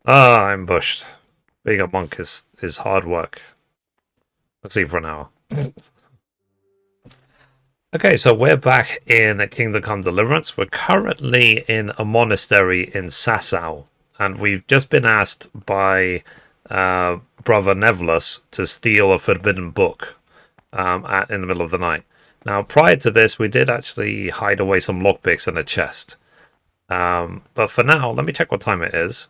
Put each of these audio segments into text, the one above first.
Ah, ambushed. Being a monk is hard work. Let's see for an hour. Okay, so we're back in Kingdom Come Deliverance. We're currently in a monastery in Sasau, and we've just been asked by Brother Nevulus to steal a forbidden book in the middle of the night. Now, prior to this, we did actually hide away some lockpicks in a chest. But for now, let me check what time it is.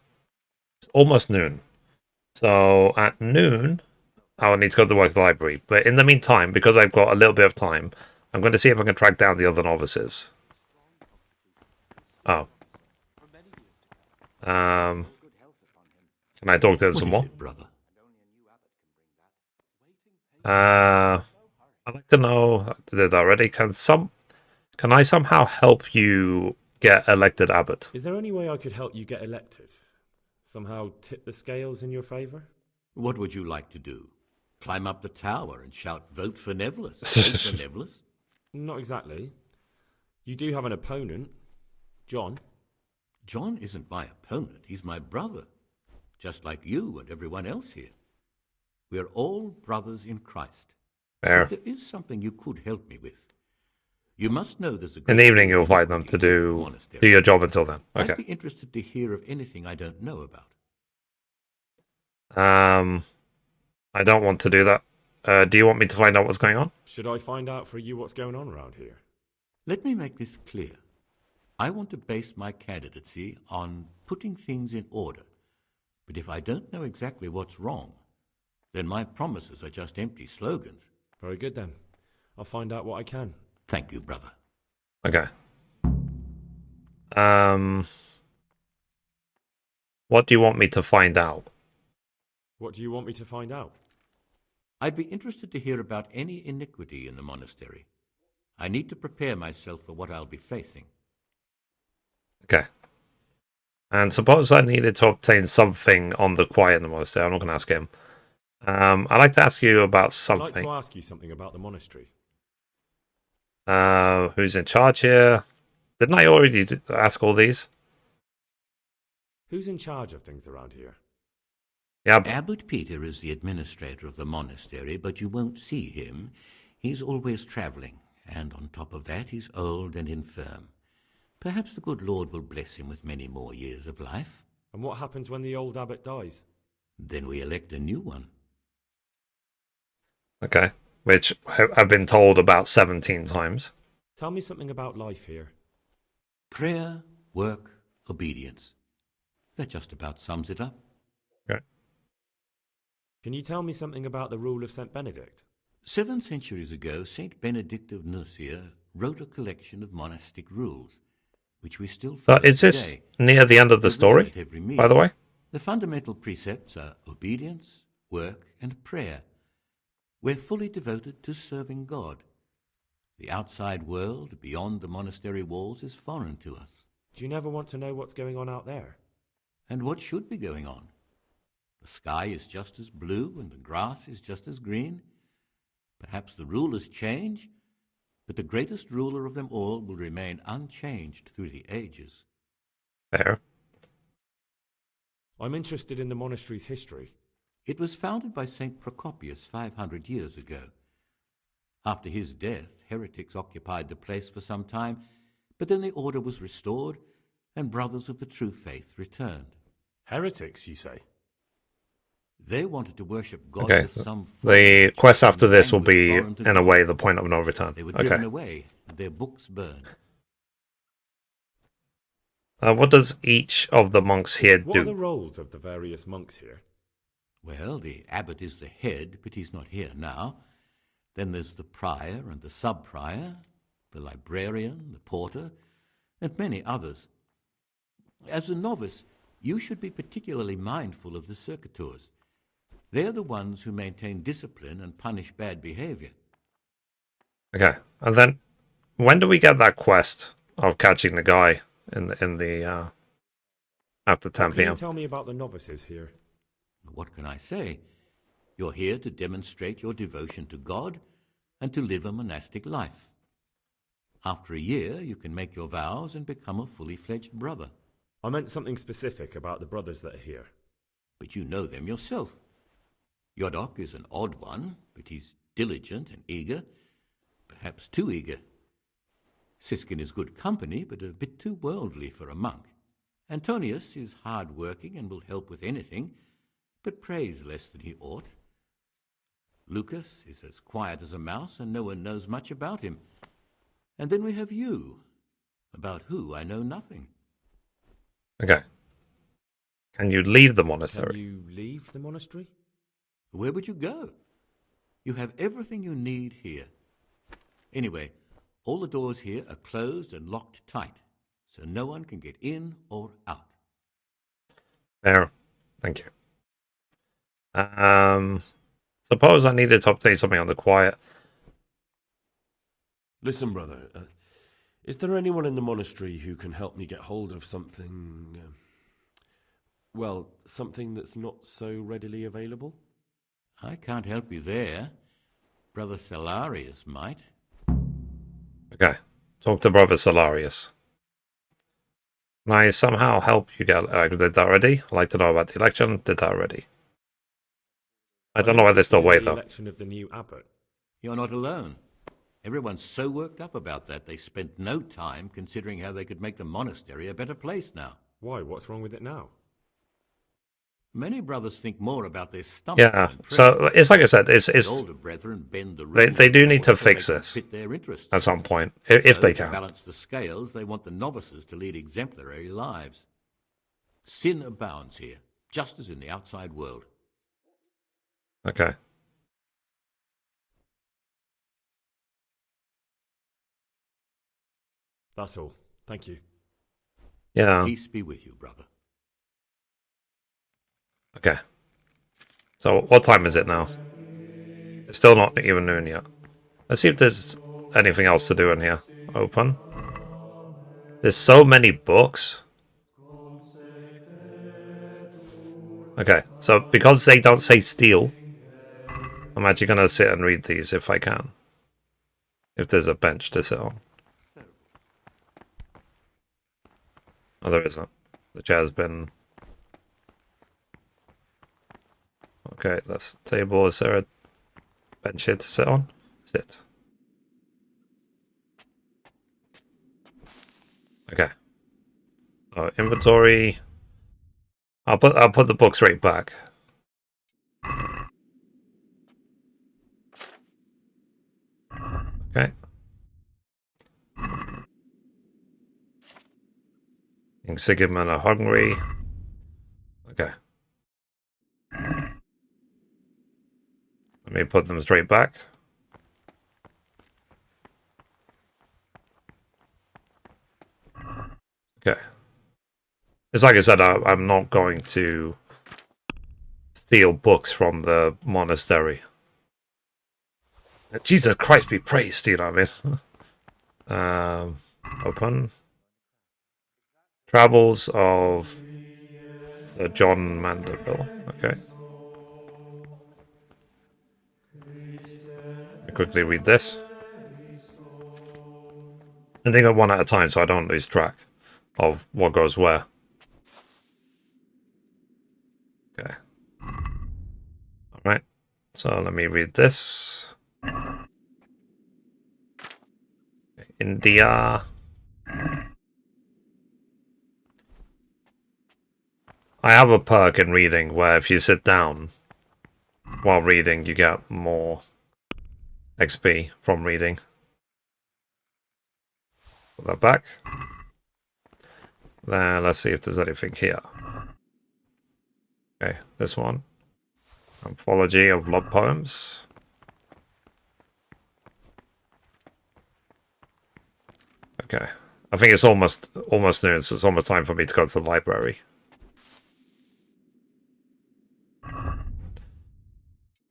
It's almost noon. So at noon, I'll need to go to work at the library. But in the meantime, because I've got a little bit of time, I'm going to see if I can track down the other novices. Oh. Can I talk to them What some is more? it, brother? I'd like to know. I did already. Can I somehow help you get elected abbot? Is there any way I could help you get elected? Somehow tip the scales in your favour? What would you like to do? Climb up the tower and shout, "Vote for Nevulus! Vote for Nevulus!" Not exactly. You do have an opponent, John. John isn't my opponent, he's my brother. Just like you and everyone else here. We're all brothers in Christ. There. But there is something you could help me with. You must know there's a In great the evening, deal you'll of find them to iniquity here at the do monastery. your job until then. I'd Okay. be interested to hear of anything I don't know about. I don't want to do that. Do you want me to find out what's going on? Should I find out for you what's going on around here? Let me make this clear. I want to base my candidacy on putting things in order. But if I don't know exactly what's wrong, then my promises are just empty slogans. Very good then. I'll find out what I can. Thank you, brother. Okay. What do you want me to find out? What do you want me to find out? I'd be interested to hear about any iniquity in the monastery. I need to prepare myself for what I'll be facing. Okay. And suppose I needed to obtain something on the quiet in the monastery. I'm not going to ask him. I'd like to ask you about I'd like something. to ask you something about the monastery. Who's in charge here? Didn't I already ask all these? Who's in charge of things around here? Yeah, but Abbot Peter is the administrator of the monastery, but you won't see him. He's always traveling, and on top of that, he's old and infirm. Perhaps the good Lord will bless him with many more years of life. And what happens when the old abbot dies? Then we elect a new one. okay. Which I've been told about 17 times. Tell me something about life here. Prayer, work, obedience. That just about sums it up. Okay. Can you tell me something about the rule of St. Benedict? 7 centuries ago, Saint Benedict of Nursia wrote a collection of monastic rules, which we still follow Is this today. near the end of the We read story, at every by the meal. way? The fundamental precepts are obedience, work, and prayer. We're fully devoted to serving God. The outside world, beyond the monastery walls, is foreign to us. Do you never want to know what's going on out there? And what should be going on? The sky is just as blue and the grass is just as green. Perhaps the rulers change, but the greatest ruler of them all will remain unchanged through the ages. There. I'm interested in the monastery's history. It was founded by St. Procopius 500 years ago. After his death, heretics occupied the place for some time, but then the order was restored and brothers of the true faith returned. Heretics, you say? They wanted to worship God Okay. with some The form, quest in after this will language be, foreign to in a God. way, the point of no return. They were driven Okay. away and their books burned. What does each of the monks here What are the do? roles of the various monks here? Well, the abbot is the head, but he's not here now. Then there's the prior and the sub-prior, the librarian, the porter, and many others. As a novice, you should be particularly mindful of the circuitors. They're the ones who maintain discipline and punish bad behavior. Okay. And then, when do we get that quest of catching the guy in the after 10 What can you p.m.? tell me about the novices here? What can I say? You're here to demonstrate your devotion to God and to live a monastic life. After a year, you can make your vows and become a fully fledged brother. I meant something specific about the brothers that are here. but you know them yourself. Yodok is an odd one, but he's diligent and eager, perhaps too eager. Siskin is good company, but a bit too worldly for a monk. Antonius is hard-working and will help with anything, but prays less than he ought. Lucas is as quiet as a mouse, and no one knows much about him. And then we have you, about who I know nothing. Okay. Can you leave the monastery? Can you leave the monastery? Where would you go? You have everything you need here. Anyway, all the doors here are closed and locked tight, so no one can get in or out. There. Thank you. Suppose I needed to update something on the quiet. Listen, brother, is there anyone in the monastery who can help me get hold of something... well, something that's not so readily available? I can't help you there. Brother Salarius might. Okay. Talk to Brother Salarius. Can I somehow help you get... I did that already. I'd like to know about the election. Did that already. I don't know why they're still wait, though. The election of the new abbot. You're not alone. Everyone's so worked up about that they spent no time considering how they could make the monastery a better place now. Why? What's wrong with it now? Many brothers think more about their stomachs Yeah, than prayer. so it's like I said, it's The older brethren bend the rules they do in need a to way so fix they can this fit their interests. at some point, if So, they to can. balance the scales, they want the novices to lead exemplary lives. Sin abounds here, just as in the outside world. Okay. That's all. Thank you. Yeah. Peace be with you, brother. Okay. So what time is it now? It's still not even noon yet. Let's see if there's anything else to do in here. Open. There's so many books. Okay, so because they don't say steal, I'm actually going to sit and read these if I can. If there's a bench to sit on. Oh, there isn't. The chair's been... Okay, that's the table. Is there a bench here to sit on? Sit. Okay. Oh, inventory. I'll put the books right back. Okay. King Sigurd are hungry. Okay. Let me put them straight back. Okay. It's like I said, I'm not going to steal books from the monastery. Jesus Christ be praised, you know what I mean? Open. Travels of Sir John Mandeville. Okay. Let me quickly read this. I'm doing it one at a time so I don't lose track of what goes where. Okay. Alright. So let me read this. India. I have a perk in reading where if you sit down while reading, you get more XP from reading. Put that back. Then let's see if there's anything here. Okay, this one. Anthology of love poems. Okay. I think it's almost noon, so it's almost time for me to go to the library.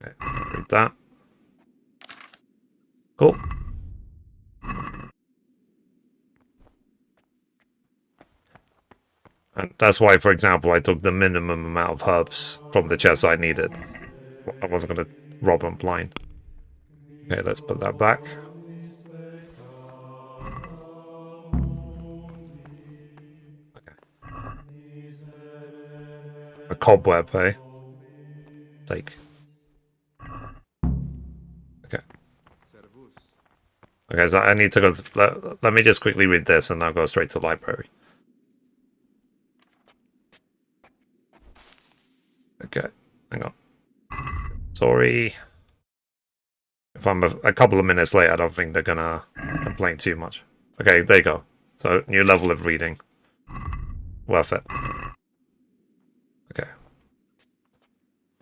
Okay, read that. Cool. And that's why, for example, I took the minimum amount of herbs from the chest I needed. I wasn't going to rob them blind. Okay, let's put that back. A cobweb, hey? Take. Okay. Okay, so I need to go... let me just quickly read this and I'll go straight to the library. Okay, hang on. Sorry. If I'm a couple of minutes late, I don't think they're gonna complain too much. Okay, there you go. So, new level of reading. Worth it. Okay.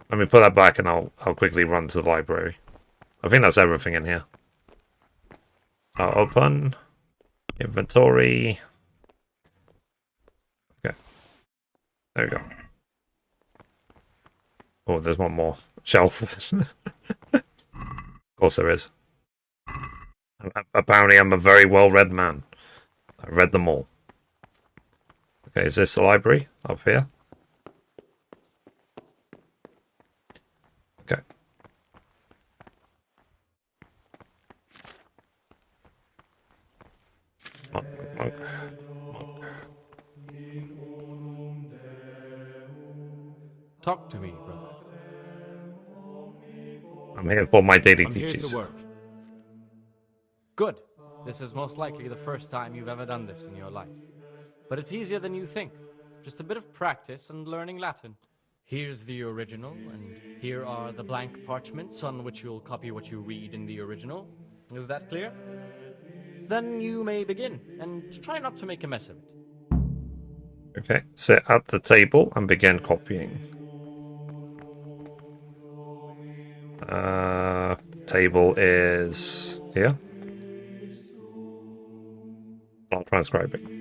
Let me put that back and I'll quickly run to the library. I think that's everything in here. I'll open. Inventory. Okay. There we go. Oh, there's one more shelf. Of course there is. Apparently I'm a very well-read man. I read them all. Okay, is this the library up here? Okay. Monk. Talk to me, brother. I'm here for my daily I'm here duties. to work. Good. This is most likely the first time you've ever done this in your life. But it's easier than you think. Just a bit of practice and learning Latin. Here's the original, and here are the blank parchments on which you'll copy what you read in the original. Is that clear? Then you may begin, and try not to make a mess of it. Okay, sit at the table and begin copying. The table is here. Not transcribing.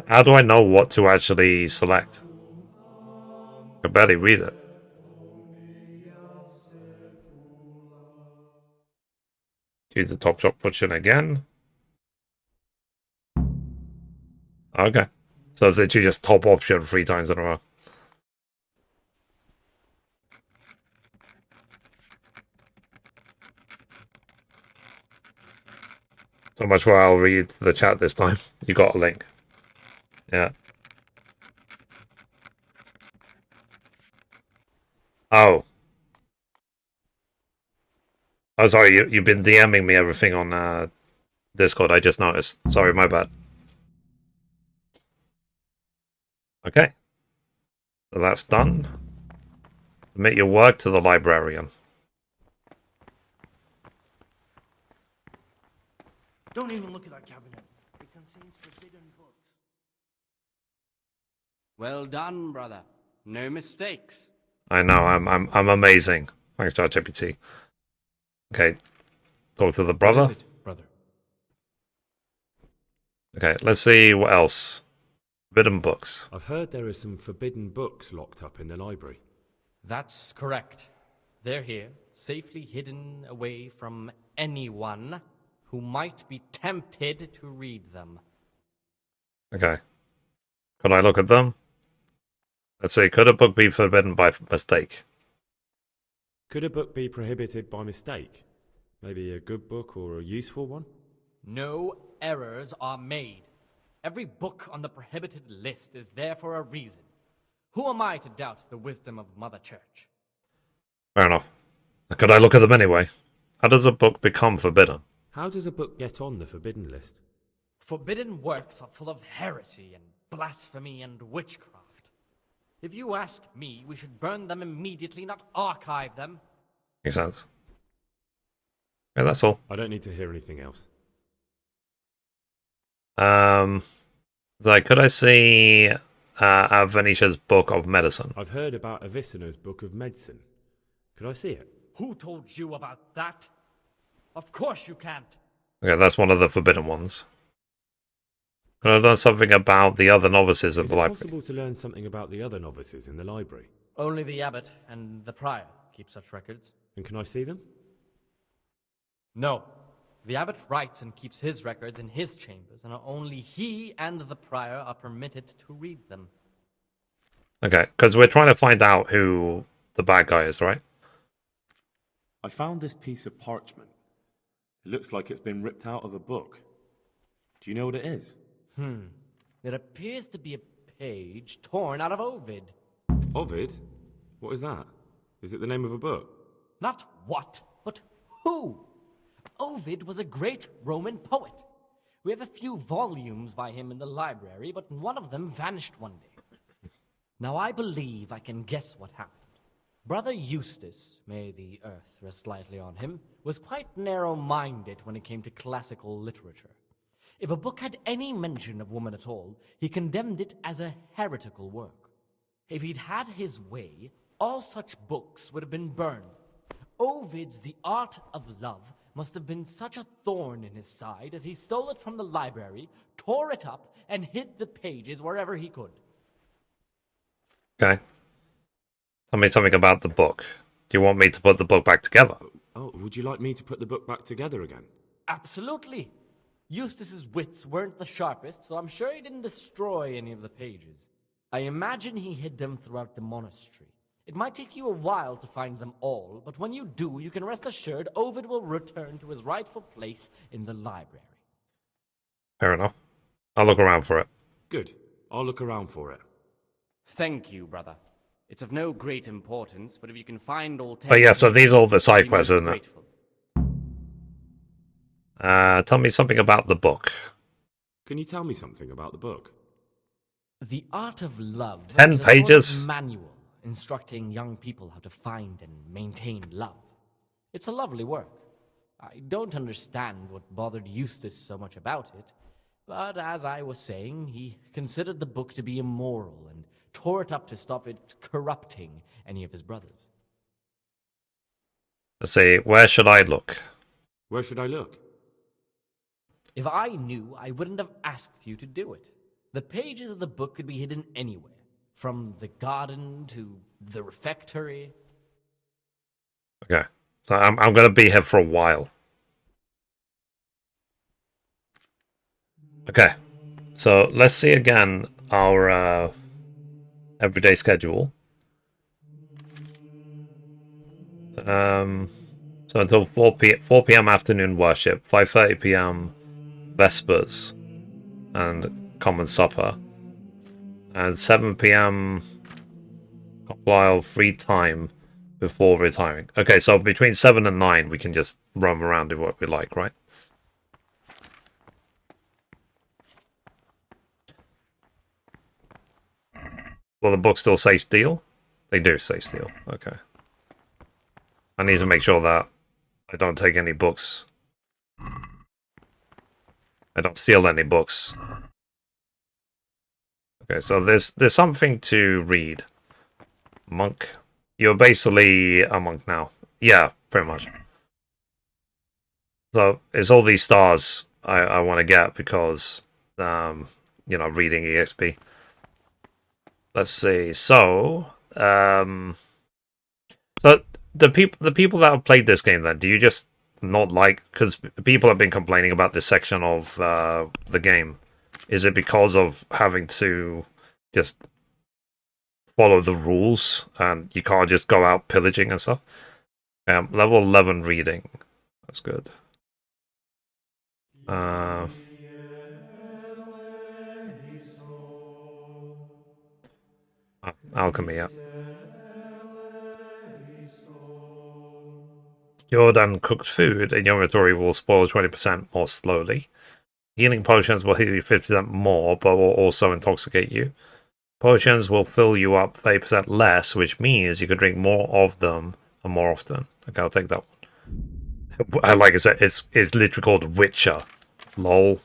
How do I know what to actually select? I can barely read it. Use the top shot button again. Okay. So it's literally just top option 3 times in a row. So much for I'll read the chat this time. You got a link. Yeah. Oh. Oh, sorry. You've been DMing me everything on Discord. I just noticed. Sorry, my bad. Okay. So that's done. Submit your work to the librarian. Don't even look at that cabinet. It contains forbidden books. Well done, brother. No mistakes. I know. I'm amazing. Thanks to ChatGPT. Okay. Talk to the brother. What is it, brother? Okay. Let's see what else. Forbidden books. I've heard there are some forbidden books locked up in the library. That's correct. They're here, safely hidden away from anyone who might be tempted to read them. Okay. Can I look at them? Let's see. Could a book be forbidden by mistake? Could a book be prohibited by mistake? Maybe a good book or a useful one? No errors are made. Every book on the prohibited list is there for a reason. Who am I to doubt the wisdom of Mother Church? Fair enough. Could I look at them anyway? How does a book become forbidden? How does a book get on the forbidden list? Forbidden works are full of heresy and blasphemy and witchcraft. If you ask me, we should burn them immediately, not archive them. Makes sense. Okay, that's all. I don't need to hear anything else. So could I see Avenisha's Book of Medicine? I've heard about Avicenna's Book of Medicine. Could I see it? Who told you about that? Of course you can't. Okay, that's one of the forbidden ones. Could I learn something about the other novices at Is the it library? possible to learn something about the other novices in the library? Only the abbot and the prior keep such records. And can I see them? No. The abbot writes and keeps his records in his chambers, and only he and the prior are permitted to read them. Okay, because we're trying to find out who the bad guy is, right? I found this piece of parchment. It looks like it's been ripped out of a book. Do you know what it is? It appears to be a page torn out of Ovid. Ovid? What is that? Is it the name of a book? Not what, but who. Ovid was a great Roman poet. We have a few volumes by him in the library, but one of them vanished one day. Now I believe I can guess what happened. Brother Eustace, may the earth rest lightly on him, was quite narrow-minded when it came to classical literature. If a book had any mention of woman at all, he condemned it as a heretical work. If he'd had his way, all such books would have been burned. Ovid's The Art of Love must have been such a thorn in his side that he stole it from the library, tore it up, and hid the pages wherever he could. Okay. Tell me something about the book. Do you want me to put the book back together? Oh, would you like me to put the book back together again? Absolutely. Eustace's wits weren't the sharpest, so I'm sure he didn't destroy any of the pages. I imagine he hid them throughout the monastery. It might take you a while to find them all, but when you do, you can rest assured Ovid will return to his rightful place in the library. Fair enough. I'll look around for it. Good. I'll look around for it. Thank you, brother. It's of no great importance, but if you can find all 10... But yeah, so these are all the side I'd be quests, most isn't it? grateful. Tell me something about the book. Can you tell me something about the book? The Art of Love 10 is a pages? sort of manual instructing young people how to find and maintain love. It's a lovely work. I don't understand what bothered Eustace so much about it, but as I was saying, he considered the book to be immoral and tore it up to stop it corrupting any of his brothers. Let's see, where should I look? Where should I look? If I knew, I wouldn't have asked you to do it. The pages of the book could be hidden anywhere, from the garden to the refectory. Okay. So I'm going to be here for a while. Okay. So let's see again our everyday schedule. So until 4 p.m. afternoon worship, 5:30 p.m. Vespers and common supper, and 7 p.m. while free time before retiring. Okay, so between 7 and 9 we can just roam around do what we like, right? Will the book still say steal? They do say steal. Okay. I need to make sure that I don't take any books. I don't steal any books. Okay, so there's something to read. Monk. You're basically a monk now. Yeah, pretty much. So it's all these stars I want to get because, you know, reading EXP. Let's see. So, so the people that have played this game, then, do you just not like? Because people have been complaining about this section of the game. Is it because of having to just follow the rules and you can't just go out pillaging and stuff? Level 11 reading. That's good. Alchemy, yeah. Cured and cooked food in your inventory will spoil 20% more slowly. Healing potions will heal you 50% more, but will also intoxicate you. Potions will fill you up 30% less, which means you can drink more of them and more often. Okay, I'll take that one. Like I said, it's literally called Witcher. Lol.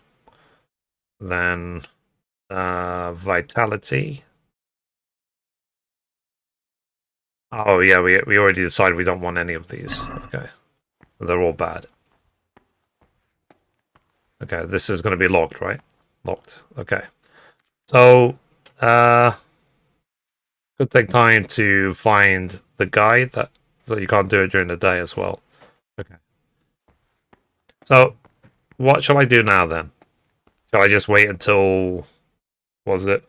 Then Vitality. Oh yeah, we already decided we don't want any of these. Okay. They're all bad. Okay, this is going to be locked, right? Locked. Okay. So, could take time to find the guide so you can't do it during the day as well. Okay. So, what shall I do now then? Shall I just wait until, what was it,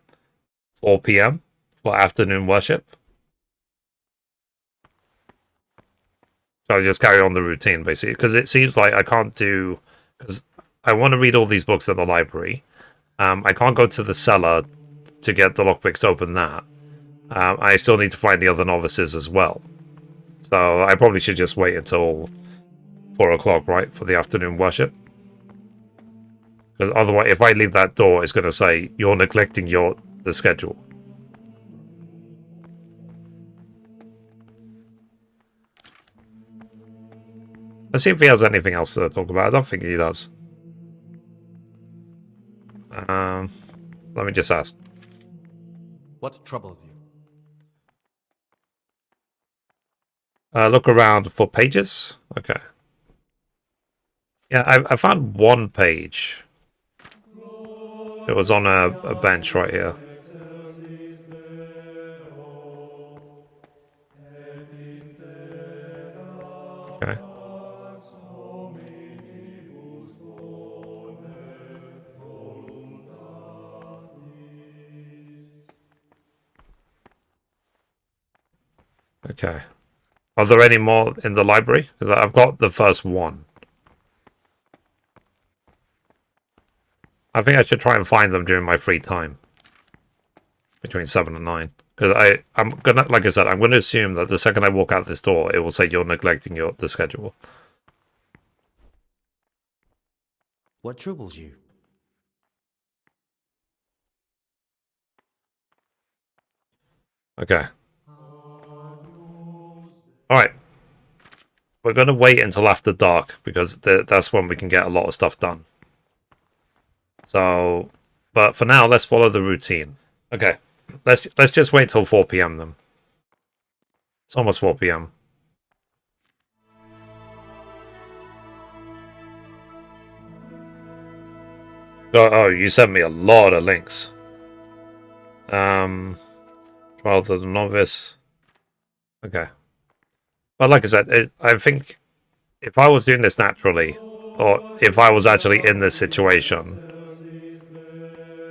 4 p.m. for afternoon worship? So I just carry on the routine, basically. Because it seems like I can't do... Because I want to read all these books at the library. I can't go to the cellar to get the lockpicks to open that. I still need to find the other novices as well. So I probably should just wait until 4 o'clock, right? For the afternoon worship. Because otherwise, if I leave that door, it's going to say, you're neglecting the schedule. Let's see if he has anything else to talk about. I don't think he does. Let me just ask. What troubles you? Look around for pages. Okay. Yeah, I found one page. It was on a bench right here. Okay. Okay. Are there any more in the library? Because I've got the first one. I think I should try and find them during my free time. Between 7 and 9. Because I'm gonna, like I said, I'm gonna assume that the second I walk out this door, it will say you're neglecting the schedule. What troubles you? Okay. Alright. We're gonna wait until after dark, because that's when we can get a lot of stuff done. So, but for now, let's follow the routine. Okay. Let's just wait till 4 p.m. then. It's almost 4 p.m. Oh, you sent me a lot of links. Trial of the novice. Okay. But like I said, I think if I was doing this naturally, or if I was actually in this situation,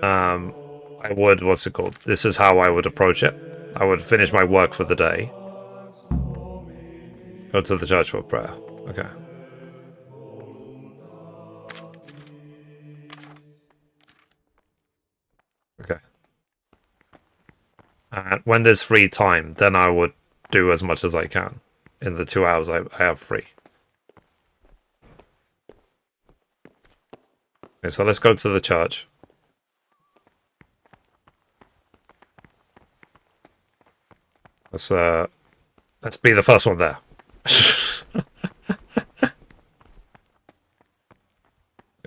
I would, what's it called? This is how I would approach it. I would finish my work for the day. Go to the church for prayer. Okay. Okay. And when there's free time, then I would do as much as I can in the 2 hours I have free. Okay, so let's go to the church. Let's be the first one there.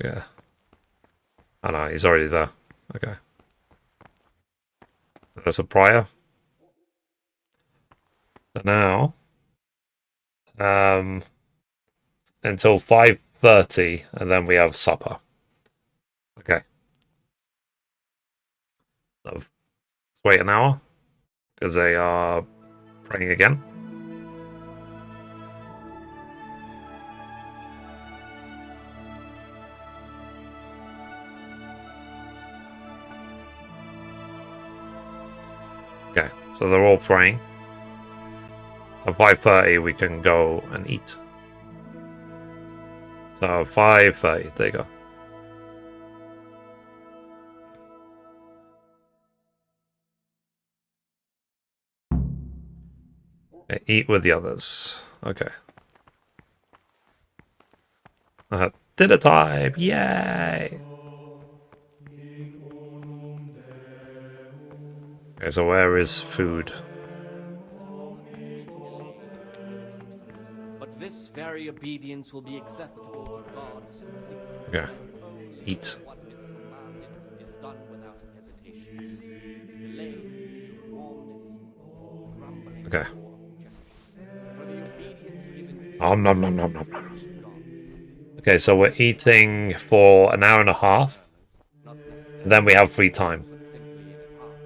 Yeah. Oh no, he's already there. Okay. There's a prior. So now, until 5:30, and then we have supper. Okay. So, let's wait an hour, because they are praying again. Okay, so they're all praying. At 5:30, we can go and eat. So 5:30, there you go. Okay, eat with the others. Okay. Dinner time! Yay! Okay, so where is food? But this very obedience will be acceptable to God. Okay. Eat. What is commanded is done without hesitation. Delay, warmness, grumbling. Okay. For the obedience given to Nom nom nom nom nom nom. Okay, so we're eating for an hour and a half. And then we have free time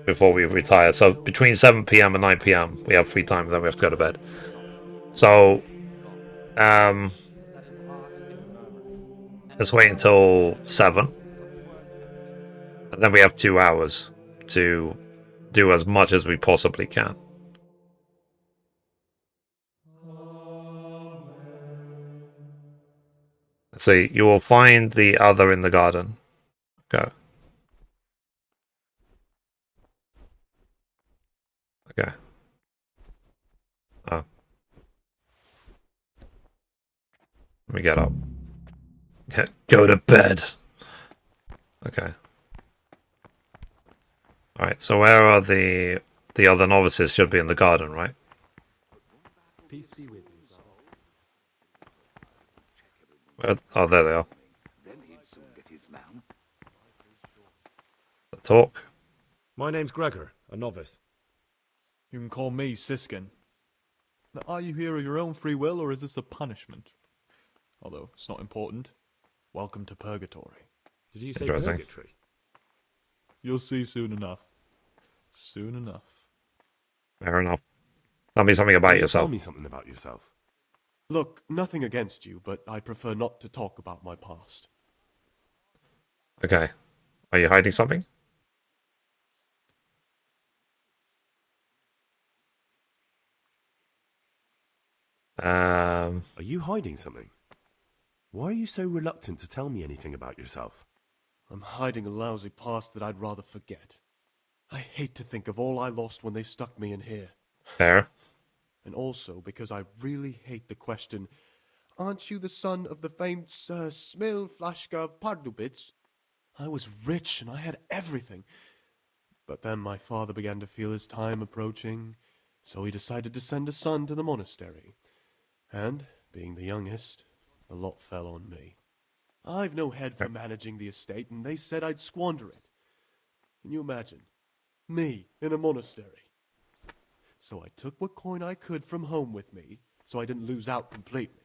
before we retire. So between 7 p.m. and 9 p.m. we have free time, and then we have to go to bed. So, let's wait until 7. And then we have 2 hours to do as much as we possibly can. So you will find the other in the garden. Go. Okay. Oh. Let me get up. Go to bed. Okay. Alright, so where are the other novices? Should be in the garden, right? Peace be with you. Where, oh, there they are. The talk. My name's Gregor, a novice. You can call me Siskin. Now, are you here of your own free will, or is this a punishment? Although, it's not important. Welcome to Purgatory. Did you say Interesting. purgatory? You'll see soon enough. Soon enough. Fair enough. Tell me something about Tell yourself. me something about yourself. Look, nothing against you, but I prefer not to talk about my past. Okay. Are you hiding something? Are you hiding something? Why are you so reluctant to tell me anything about yourself? I'm hiding a lousy past that I'd rather forget. I hate to think of all I lost when they stuck me in here. Fair. And also because I really hate the question, aren't you the son of the famed Sir Smil Flashka of Pardubitz? I was rich and I had everything. But then my father began to feel his time approaching, so he decided to send a son to the monastery. And, being the youngest, the lot fell on me. I've no head for managing the estate, and they said I'd squander it. Can you imagine? Me, in a monastery. So I took what coin I could from home with me, so I didn't lose out completely.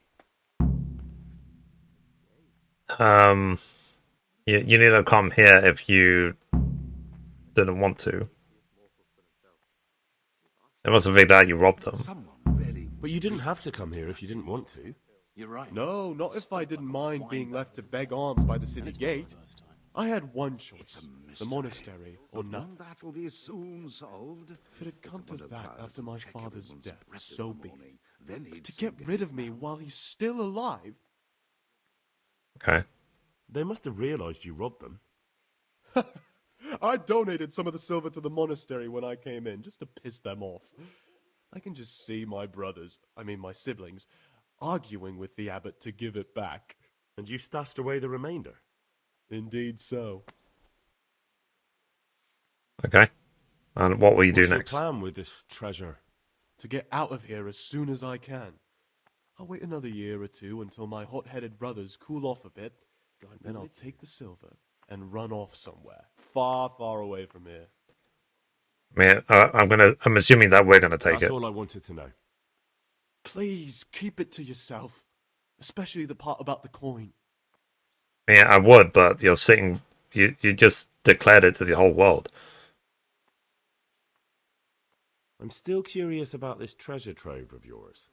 You need to come here if you didn't want to. It must have been that you robbed them. But you didn't have to come here if you didn't want to. No, not if I didn't mind being left to beg alms by the city gate. I had one choice, the monastery or nothing. That will be soon solved. If it had come to that after my father's death, so be it. Then But to get rid of me while he's still alive? Okay. They must have realised you robbed them. I donated some of the silver to the monastery when I came in, just to piss them off. I can just see my my siblings, arguing with the abbot to give it back. And you stashed away the remainder. Indeed so. Okay. And what will you do What's next? your plan with this treasure? To get out of here as soon as I can. I'll wait another year or two until my hot-headed brothers cool off a bit, and then I'll take the silver and run off somewhere, far, far away from here. I mean, I'm assuming that we're gonna take That's it. all I wanted to know. Please, keep it to yourself, especially the part about the coin. Yeah, I would, but you're sitting. You just declared it to the whole world. I'm still curious about this treasure trove of yours.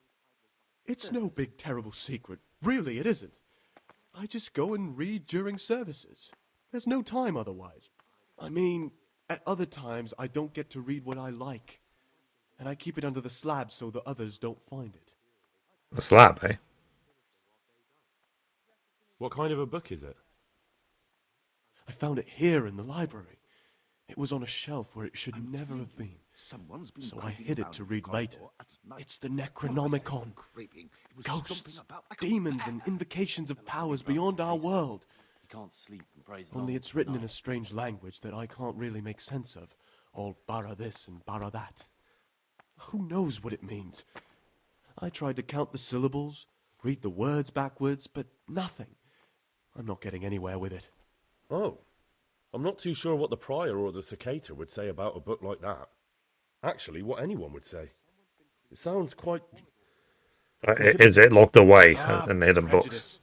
It's no big, terrible secret. Really, it isn't. I just go and read during services. There's no time otherwise. I mean, at other times, I don't get to read what I like. And I keep it under the slab so the others don't find it. The slab, eh? What kind of a book is it? I found it here in the library. It was on a shelf where it should never have been. Someone's been So I creeping hid it about to in read the later. corridor at night. It's the Necronomicon. Creeping. It was Ghosts, stomping about like a demons, bear. and invocations of powers beyond our world. You can't sleep and praise Only Lord it's written in a tonight. strange language that I can't really make sense of. All bara this and bara that. Who knows what it means? I tried to count the syllables, read the words backwards, but nothing. I'm not getting anywhere with it. Oh, I'm not too sure what the prior or the cicada would say about a book like that. Actually, what anyone would say. It sounds quite... Is it locked away in hidden books? Prejudice.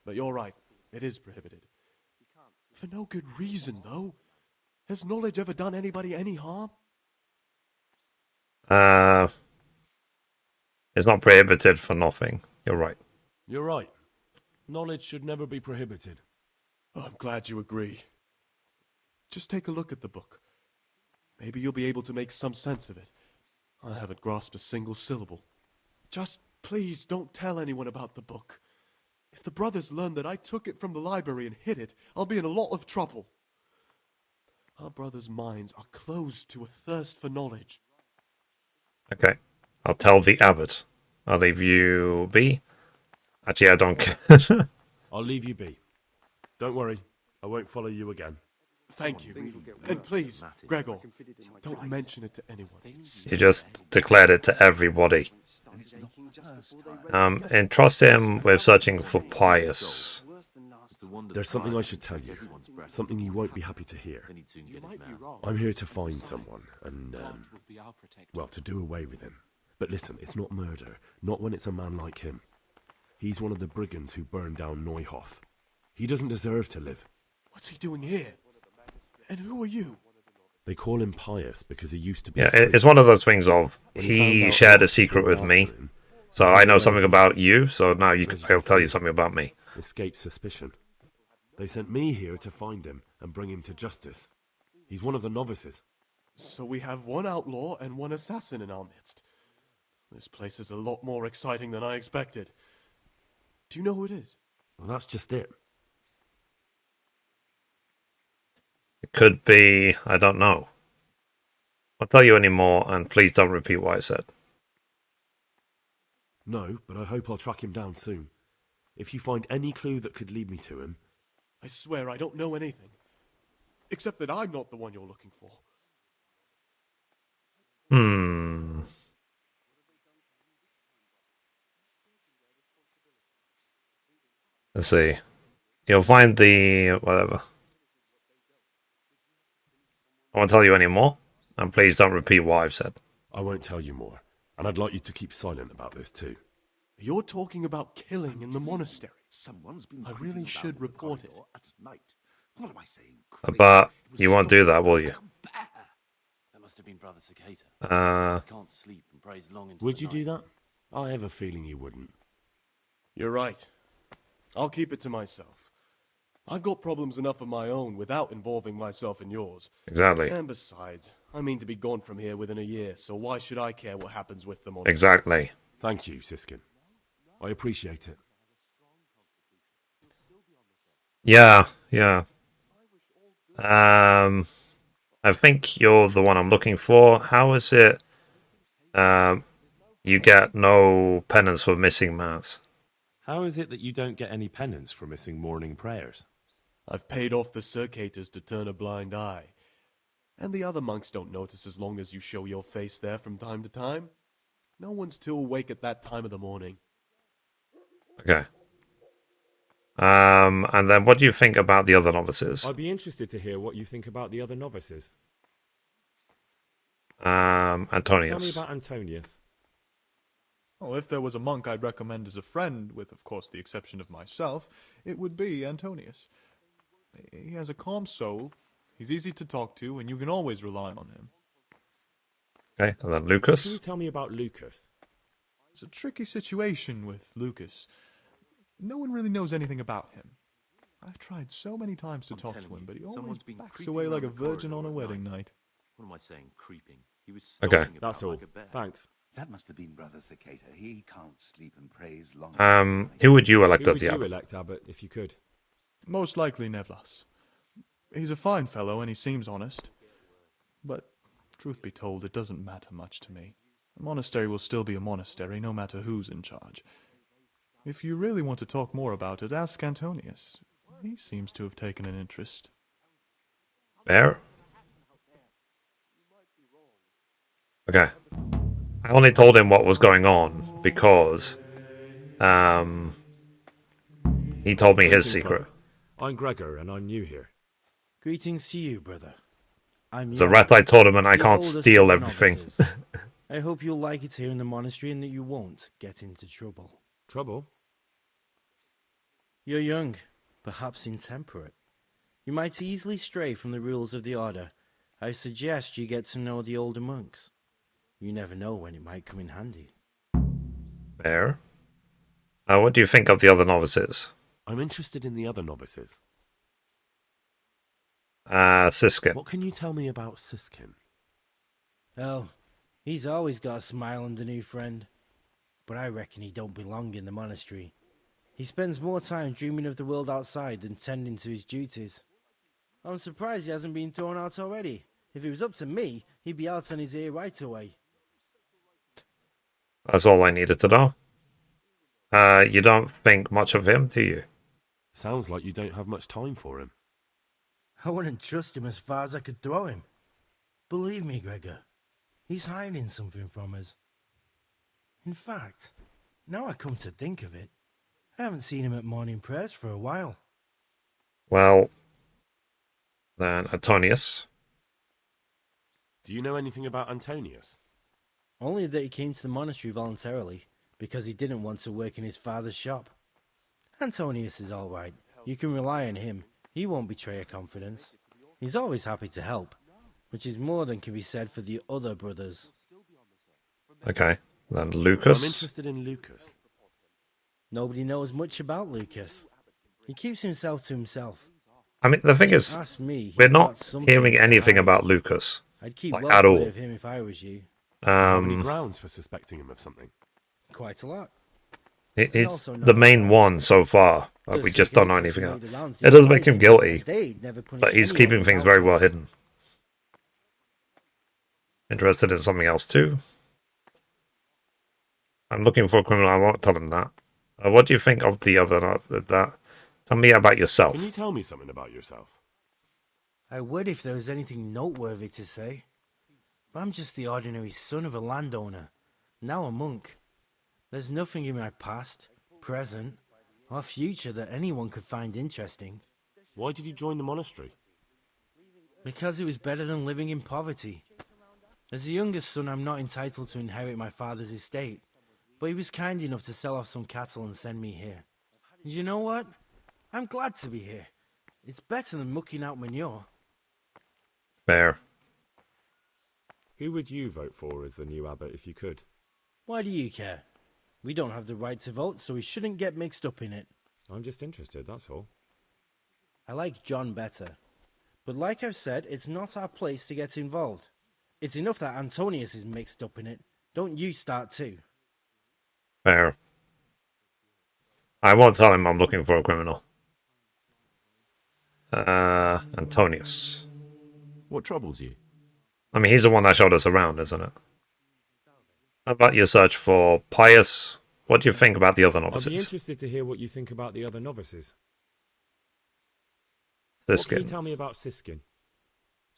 But you're right, it is prohibited. For no good reason, though. Has knowledge ever done anybody any harm? It's not prohibited for nothing. You're right. You're right. Knowledge should never be prohibited. Oh, I'm glad you agree. Just take a look at the book. Maybe you'll be able to make some sense of it. I haven't grasped a single syllable. Just please don't tell anyone about the book. If the brothers learn that I took it from the library and hid it, I'll be in a lot of trouble. Our brothers' minds are closed to a thirst for knowledge. Okay. I'll tell the abbot. I'll leave you be. Actually, I don't care. I'll leave you be. Don't worry, I won't follow you again. Thank you. And please, Gregor, don't mention it to anyone. You just declared it to everybody. Entrust him with searching for Pious. There's something I should tell you. Something you won't be happy to hear. I'm here to find someone and, well, to do away with him. But listen, it's not murder. Not when it's a man like him. He's one of the brigands who burned down Neuhof. He doesn't deserve to live. What's he doing here? And who are you? They call him Pious because he used to be... Yeah, it's one of those things of, he shared a secret with me, so I know something about you, so now I'll tell you something about me. Escape suspicion. They sent me here to find him and bring him to justice. He's one of the novices. So we have one outlaw and one assassin in our midst. This place is a lot more exciting than I expected. Do you know who it is? Well, that's just it. It could be, I don't know. I'll tell you any more, and please don't repeat what I said. No, but I hope I'll track him down soon. If you find any clue that could lead me to him... I swear I don't know anything. Except that I'm not the one you're looking for. Let's see. You'll find the... whatever. I won't tell you any more, and please don't repeat what I've said. I won't tell you more, and I'd like you to keep silent about this too. You're talking about killing in the monastery. Someone's been I really should report it. at night. What am I saying? But you won't do that, will you? That must have been Brother Cicada. Uh, Can't sleep and prays long into Would the you do night. that? I have a feeling you wouldn't. You're right. I'll keep it to myself. I've got problems enough of my own without involving myself in yours. exactly. And besides, I mean to be gone from here within a year, so why should I care what happens with them on Exactly. Thank you, Siskin. I appreciate it. Yeah. I think you're the one I'm looking for. How is it you get no penance for missing mass? How is it that you don't get any penance for missing morning prayers? I've paid off the circators to turn a blind eye. And the other monks don't notice as long as you show your face there from time to time. No one's too awake at that time of the morning. Okay. And then what do you think about the other novices? I'd be interested to hear what you think about the other novices. Antonius. Tell me about Antonius. Well, if there was a monk I'd recommend as a friend, with of course the exception of myself, it would be Antonius. He has a calm soul, he's easy to talk to, and you can always rely on him. Okay, and then Can Lucas. you tell me about Lucas? It's a tricky situation with Lucas. No one really knows anything about him. I've tried so many times to talk to him, but he always backs away like a virgin on a wedding night. What am I saying? Creeping. He was Okay. stalking That's about all. like a bear. Thanks. That must have been Brother Cicada. He can't sleep and prays long. Who would you elect Who as would the you abbot? elect, Abbot, if you could? Most likely Nevlas. He's a fine fellow and he seems honest. But, truth be told, it doesn't matter much to me. A monastery will still be a monastery, no matter who's in charge. If you really want to talk more about it, ask Antonius. He seems to have taken an interest. Fair. Okay. I only told him what was going on because he told me his Greetings, secret. brother. I'm Gregor, and I'm new here. Greetings to you, brother. I'm The Jan, rat I told him, and I the can't oldest steal of the everything. novices. I hope you'll like it here in the monastery and that you won't get into trouble. Trouble? You're young, perhaps intemperate. You might easily stray from the rules of the order. I suggest you get to know the older monks. You never know when it might come in handy. Fair. What do you think of the other novices? I'm interested in the other novices. Siskin. What can you tell me about Siskin? Oh, he's always got a smile on the new friend. But I reckon he don't belong in the monastery. He spends more time dreaming of the world outside than tending to his duties. I'm surprised he hasn't been thrown out already. If it was up to me, he'd be out on his ear right away. That's all I needed to know. You don't think much of him, do you? Sounds like you don't have much time for him. I wouldn't trust him as far as I could throw him. Believe me, Gregor, he's hiding something from us. In fact, now I come to think of it, I haven't seen him at morning prayers for a while. Well, then Antonius. Do you know anything about Antonius? Only that he came to the monastery voluntarily, because he didn't want to work in his father's shop. Antonius is all right. You can rely on him. He won't betray your confidence. He's always happy to help, which is more than can be said for the other brothers. Okay, then Lucas. I'm interested in Lucas. Nobody knows much about Lucas. He keeps himself to himself. I mean, the thing is, Ask me, we're he's got not something hearing to anything hide. about Lucas. I'd keep like, well at clear all. of him if I was you. Do you have any grounds for suspecting him of something? Quite a lot. It's also know the main about- one so far. Like, The we just don't know cicadas anything who else. made the rounds It doesn't make him despised guilty, they'd never punish but he's anyone keeping things without very well cause. hidden. Interested in something else too? I'm looking for a criminal. I won't tell him that. What do you think of the other? That? Tell me about yourself. Can you tell me something about yourself? I would if there was anything noteworthy to say. But I'm just the ordinary son of a landowner, now a monk. There's nothing in my past, present, or future that anyone could find interesting. Why did you join the monastery? Because it was better than living in poverty. As the youngest son, I'm not entitled to inherit my father's estate, but he was kind enough to sell off some cattle and send me here. And you know what? I'm glad to be here. It's better than mucking out manure. Fair. Who would you vote for as the new abbot if you could? Why do you care? We don't have the right to vote, so we shouldn't get mixed up in it. I'm just interested, that's all. I like John better. But like I've said, it's not our place to get involved. It's enough that Antonius is mixed up in it. Don't you start too. Fair. I won't tell him I'm looking for a criminal. Antonius. What troubles you? I mean, he's the one that showed us around, isn't it? How about your search for Pious? What do you think about the other I'd be novices? interested to hear what you think about the other novices. What can you Siskin. tell me about Siskin?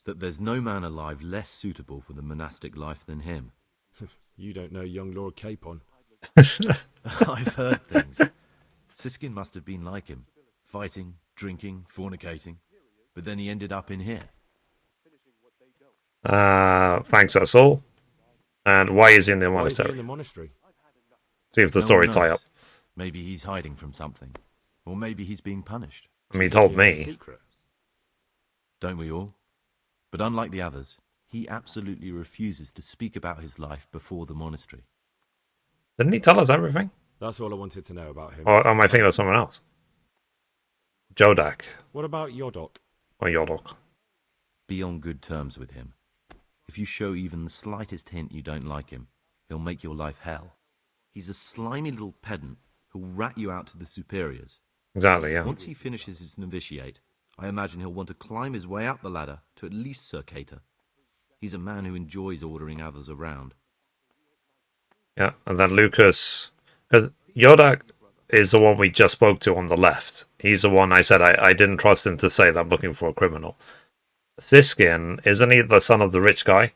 That there's no man alive less suitable for the monastic life than him. You don't know young Lord Capon. I've heard things. Siskin must have been like him. Fighting, drinking, fornicating. But then he ended up in here. Thanks, that's all. And why is he in the Why is he monastery? in the monastery? See if the No story one tie knows. up. Maybe he's hiding from something. Or maybe he's being punished. I mean, he told He has a me. secret. Don't we all? But unlike the others, he absolutely refuses to speak about his life before the monastery. Didn't he tell us everything? That's all I wanted to know about him. Or am I thinking of someone else? Jodak. What about Yodok? Or Yodok. Be on good terms with him. If you show even the slightest hint you don't like him, he'll make your life hell. He's a slimy little pedant who'll rat you out to the superiors. Exactly, yeah. Once he finishes his novitiate, I imagine he'll want to climb his way up the ladder to at least Sir Cater. He's a man who enjoys ordering others around. Yeah, and then Lucas. Because Yodak is the one we just spoke to on the left. He's the one I said I didn't trust him to say that I'm looking for a criminal. Siskin, isn't he the son of the rich guy?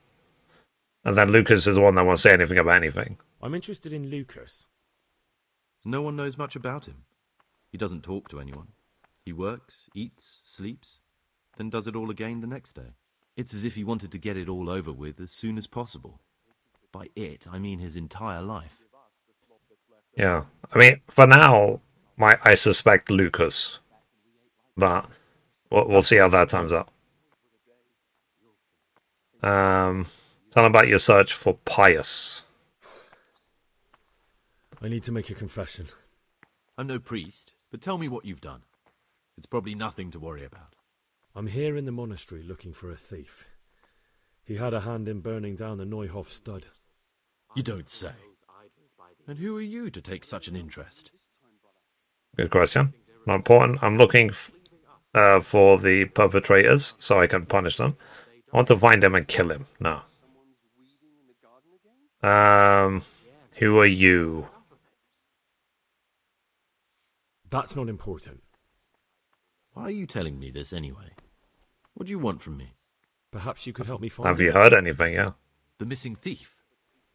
And then Lucas is the one that won't say anything about anything. I'm interested in Lucas. No one knows much about him. He doesn't talk to anyone. He works, eats, sleeps, then does it all again the next day. It's as if he wanted to get it all over with as soon as possible. By it, I mean his entire life. Yeah. I mean, for now, I suspect Lucas. But we'll see how that turns out. Tell about your search for Pious. I need to make a confession. I'm no priest, but tell me what you've done. It's probably nothing to worry about. I'm here in the monastery looking for a thief. He had a hand in burning down the Neuhof stud. You don't say. And who are you to take such an interest? Good question. Not important. I'm looking for the perpetrators so I can punish them. I want to find him and kill him. No. Who are you? That's not important. Why are you telling me this anyway? What do you want from me? Perhaps you could help me find Have him? you heard anything? Yeah. The missing thief.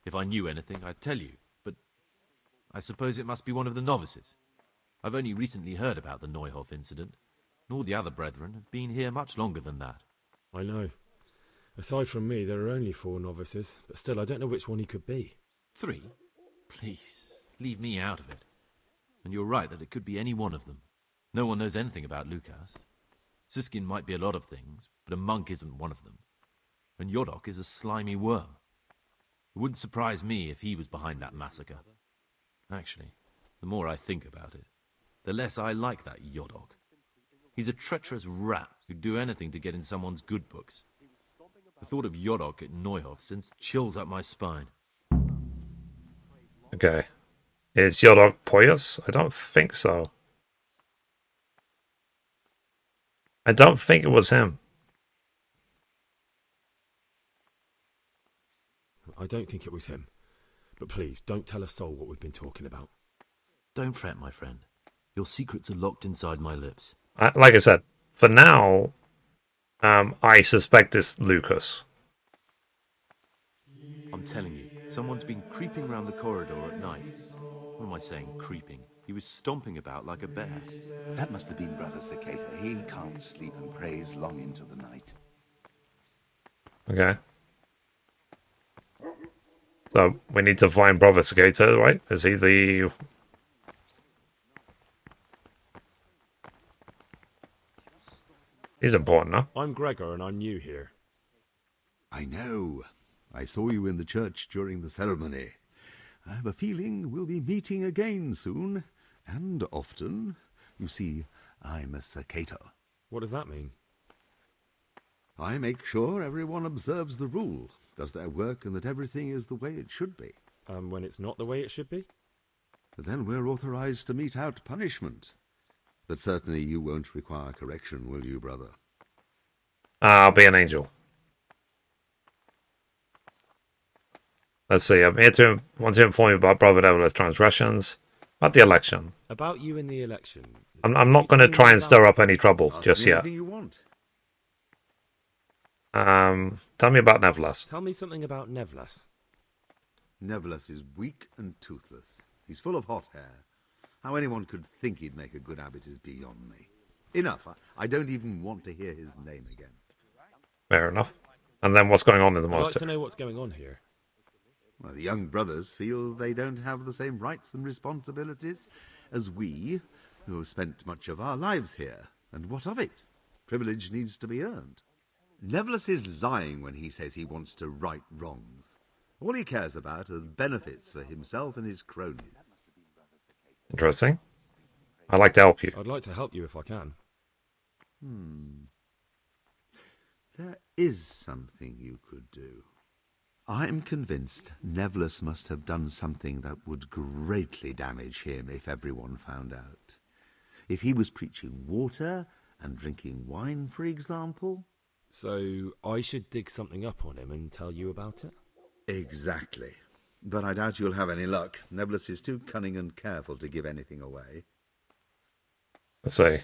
If I knew anything, I'd tell you. But I suppose it must be one of the novices. I've only recently heard about the Neuhof incident. Nor the other brethren have been here much longer than that. I know. Aside from me, there are only 4 novices, but still, I don't know which one he could be. 3? Please, leave me out of it. And you're right that it could be any one of them. No one knows anything about Lukas. Siskin might be a lot of things, but a monk isn't one of them. And Yodok is a slimy worm. It wouldn't surprise me if he was behind that massacre. Actually, the more I think about it, the less I like that Yodok. He's a treacherous rat who'd do anything to get in someone's good books. The thought of Yodok at Neuhof sends chills up my spine. Okay. Is Yodok Pious? I don't think so. I don't think it was him. I don't think it was him. But please, don't tell a soul what we've been talking about. Don't fret, my friend. Your secrets are locked inside my lips. Like I said, for now, I suspect it's Lucas. I'm telling you, someone's been creeping round the corridor at night. What am I saying, creeping? He was stomping about like a bear. That must have been Brother Cicada. He can't sleep and prays long into the night. Okay. So we need to find Brother Skater, right? Is he the... He's important, huh? I'm Gregor and I'm new here. I know. I saw you in the church during the ceremony. I have a feeling we'll be meeting again soon, and often. You see, I'm a cicada. What does that mean? I make sure everyone observes the rule, does their work, and that everything is the way it should be. When it's not the way it should be? Then we're authorized to mete out punishment. But certainly you won't require correction, will you, brother? I'll be an angel. Let's see. I'm here to want to inform you about Brother Devil's transgressions, about the election. About you in the election. I'm not going to try and stir up any trouble just yet. Anything you want. Tell me about Nevlas. Tell me something about Nevlas. Nevlas is weak and toothless. He's full of hot hair. How anyone could think he'd make a good abbot is beyond me. Enough. I don't even want to hear his name again. Fair enough. And then what's going on in the I'd like monastery? to know what's going on here. Well, the young brothers feel they don't have the same rights and responsibilities as we, who have spent much of our lives here. And what of it? Privilege needs to be earned. Nevlas is lying when he says he wants to right wrongs. All he cares about are benefits for himself and his cronies. Interesting. I'd like to help you. I'd like to help you if I can. There is something you could do. I am convinced Nevlas must have done something that would greatly damage him if everyone found out. If he was preaching water and drinking wine, for example. So I should dig something up on him and tell you about it? Exactly. But I doubt you'll have any luck. Nevlas is too cunning and careful to give anything away. Let's see.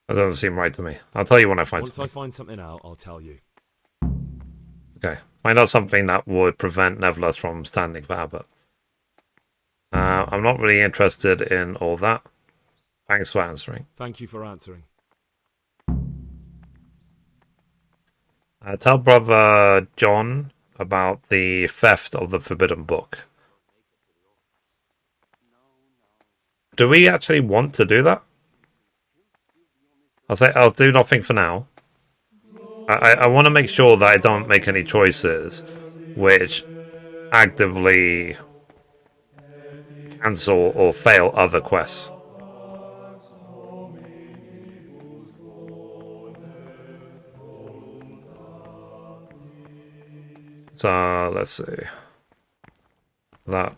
That doesn't seem right to me. I'll tell you when I find Once something. I find something out, I'll tell you. Okay. Find out something that would prevent Nevlas from standing for abbot. I'm not really interested in all that. Thanks for answering. Thank you for answering. Tell Brother John about the theft of the Forbidden Book. Do we actually want to do that? I'll do nothing for now. I want to make sure that I don't make any choices which actively cancel or fail other quests. So let's see. That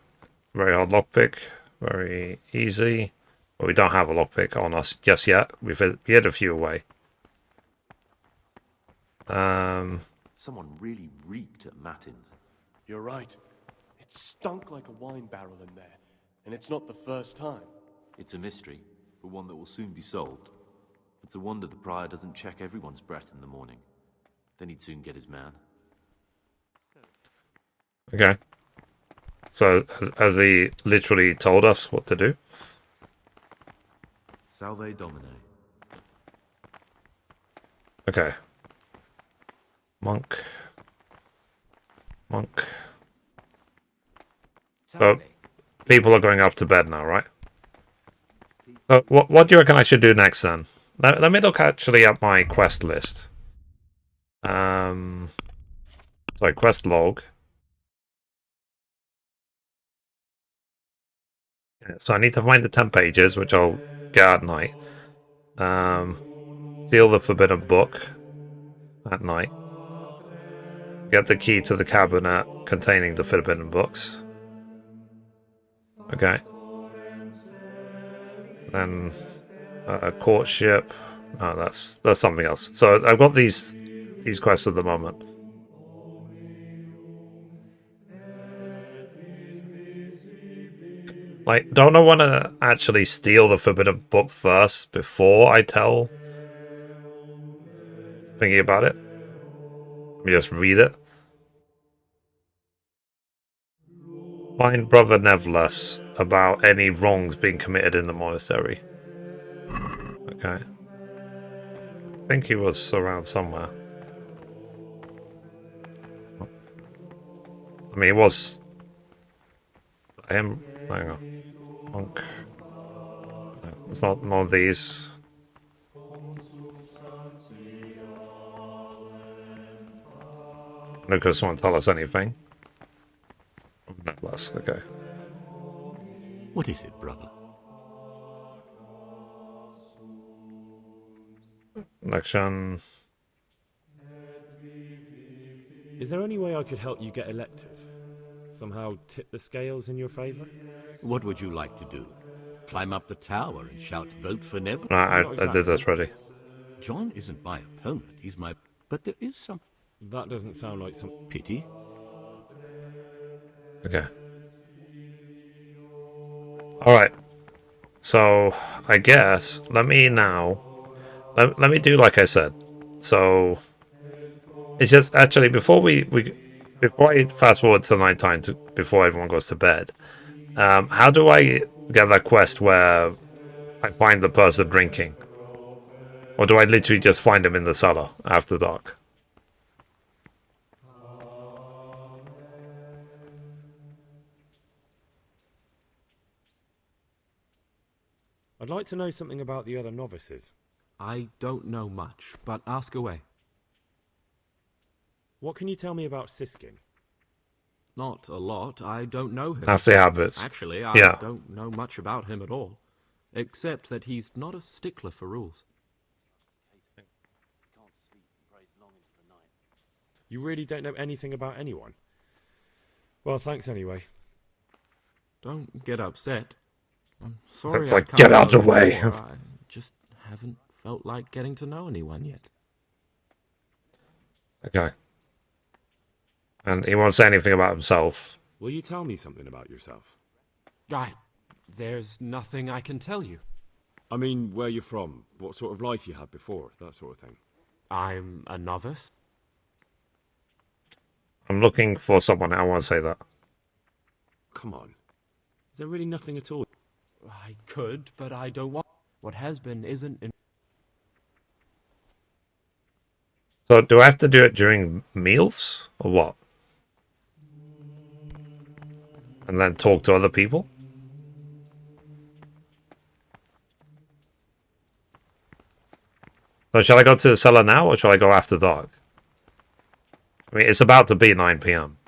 very hard lockpick. Very easy. But we don't have a lockpick on us just yet. We had a few away. Someone really reeked at Matins. You're right. It stunk like a wine barrel in there, and it's not the first time. It's a mystery, but one that will soon be solved. It's a wonder the prior doesn't check everyone's breath in the morning. Then he'd soon get his man. Okay. So, has he literally told us what to do? Salve Domine. Okay. Monk. So, people are going up to bed now, right? So, what do you reckon I should do next then? Let me look actually at my quest list. Sorry, quest log. So I need to find the 10 pages, which I'll get at night. Steal the forbidden book at night. Get the key to the cabinet containing the forbidden books. Okay. Then courtship. No, that's something else. So I've got these quests at the moment. Like, don't I want to actually steal the forbidden book first before I tell? Thinking about it. Let me just read it. Find Brother Nevertheless about any wrongs being committed in the monastery. Okay. I think he was around somewhere. I mean, he was... Hang on. Monk. No, it's not none of these. Lucas won't tell us anything. Nevertheless, okay. What is it, brother? Election. Is there any way I could help you get elected? Somehow tip the scales in your favour? What would you like to do? Climb up the tower and shout, "Vote for Neville"? No, I did this already. John isn't my opponent, he's my... But there is some... That doesn't sound like some... Pity? Okay. Alright. So, I guess, let me now... Let me do like I said. So, it's just, actually, before before I fast forward to nighttime, before everyone goes to bed, how do I get that quest where I find the person drinking? Or do I literally just find them in the cellar after dark? I'd like to know something about the other novices. I don't know much, but ask away. What can you tell me about Siskin? Not a lot. I don't know him. That's the habits. Actually, I don't know much about him at all. Except that he's not a stickler for rules. You really don't know anything about anyone? Well, thanks anyway. Don't get upset. I'm sorry. It's like, get out of the way. I just haven't felt like getting to know anyone yet. Okay. And he won't say anything about himself. Will you tell me something about yourself? There's nothing I can tell you. I mean, where you're from, what sort of life you had before, that sort of thing. I'm a novice. I'm looking for someone. I want to say that. Come on. Is there really nothing at all? I could, but I don't want... What has been isn't... So do I have to do it during meals? Or what? And then talk to other people? So shall I go to the cellar now, or shall I go after dark? I mean, it's about to be 9 PM.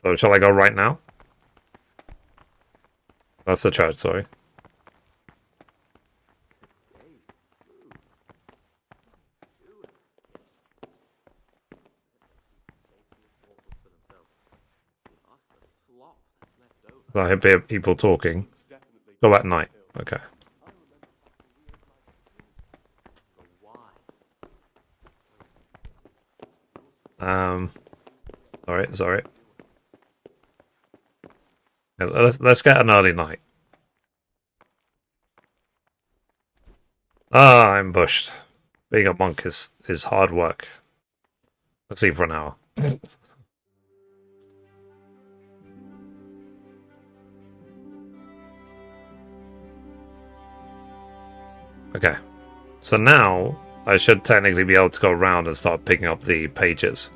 So shall I go right now? That's the church, sorry. I hear people talking. Go at night. Okay. Sorry. Yeah, let's get an early night. Ah, ambushed. Being a monk is hard work. Let's sleep for an hour. Okay. So now I should technically be able to go around and start picking up the pages.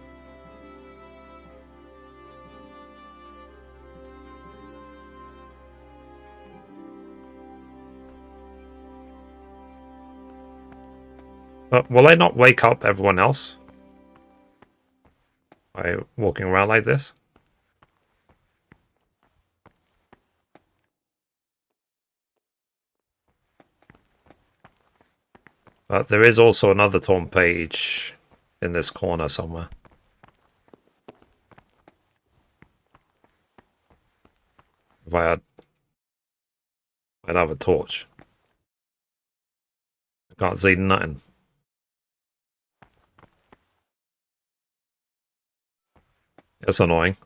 But will I not wake up everyone else by walking around like this? But there is also another torn page in this corner somewhere. If I'd have a torch. I can't see nothing. It's annoying.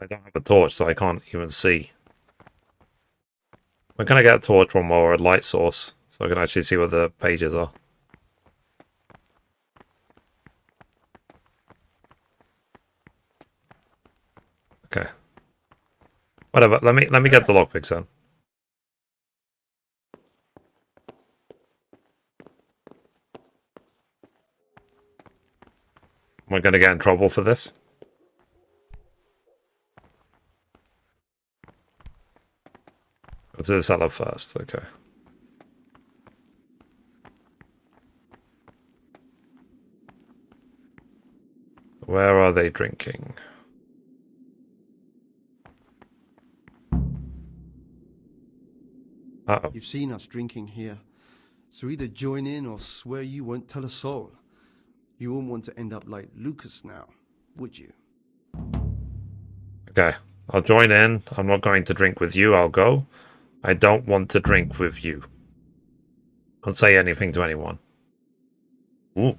I don't have a torch, so I can't even see. Where can I get a torch from or a light source so I can actually see what the pages are? Okay. Whatever. Let me get the lockpicks then. Am I going to get in trouble for this? Go to the cellar first. Okay. Where are they drinking? Uh-oh. You've seen us drinking here, so either join in or swear you won't tell a soul. You won't want to end up like Lucas now, would you? Okay. I'll join in. I'm not going to drink with you. I'll go. I don't want to drink with you. Don't say anything to anyone. Ooh.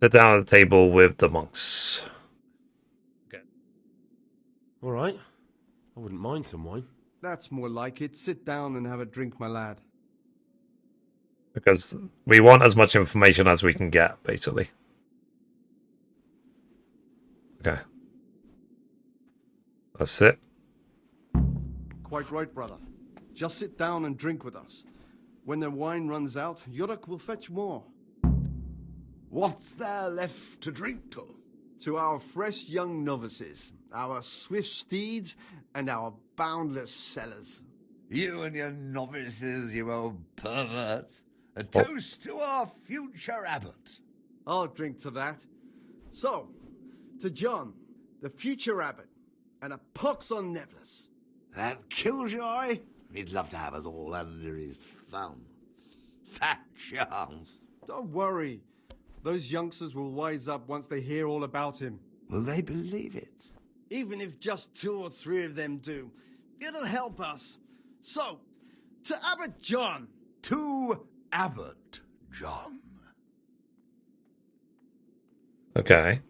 Sit down at the table with the monks. Okay. All right. I wouldn't mind some wine. That's more like it. Sit down and have a drink, my lad. Because we want as much information as we can get, basically. Okay. That's it. Quite right, brother. Just sit down and drink with us. When the wine runs out, Yuruk will fetch more. What's there left to drink to? To our fresh young novices, our swift steeds, and our boundless cellars. You and your novices, you old pervert. A toast to our future abbot. I'll drink to that. So, to John, the future abbot, and a pox on Nevlis. That killjoy? He'd love to have us all under his thumb. Fat chance. Don't worry. Those youngsters will wise up once they hear all about him. Will they believe it? Even if just 2 or 3 of them do, it'll help us. So, to Abbot John. To Abbot John. Okay.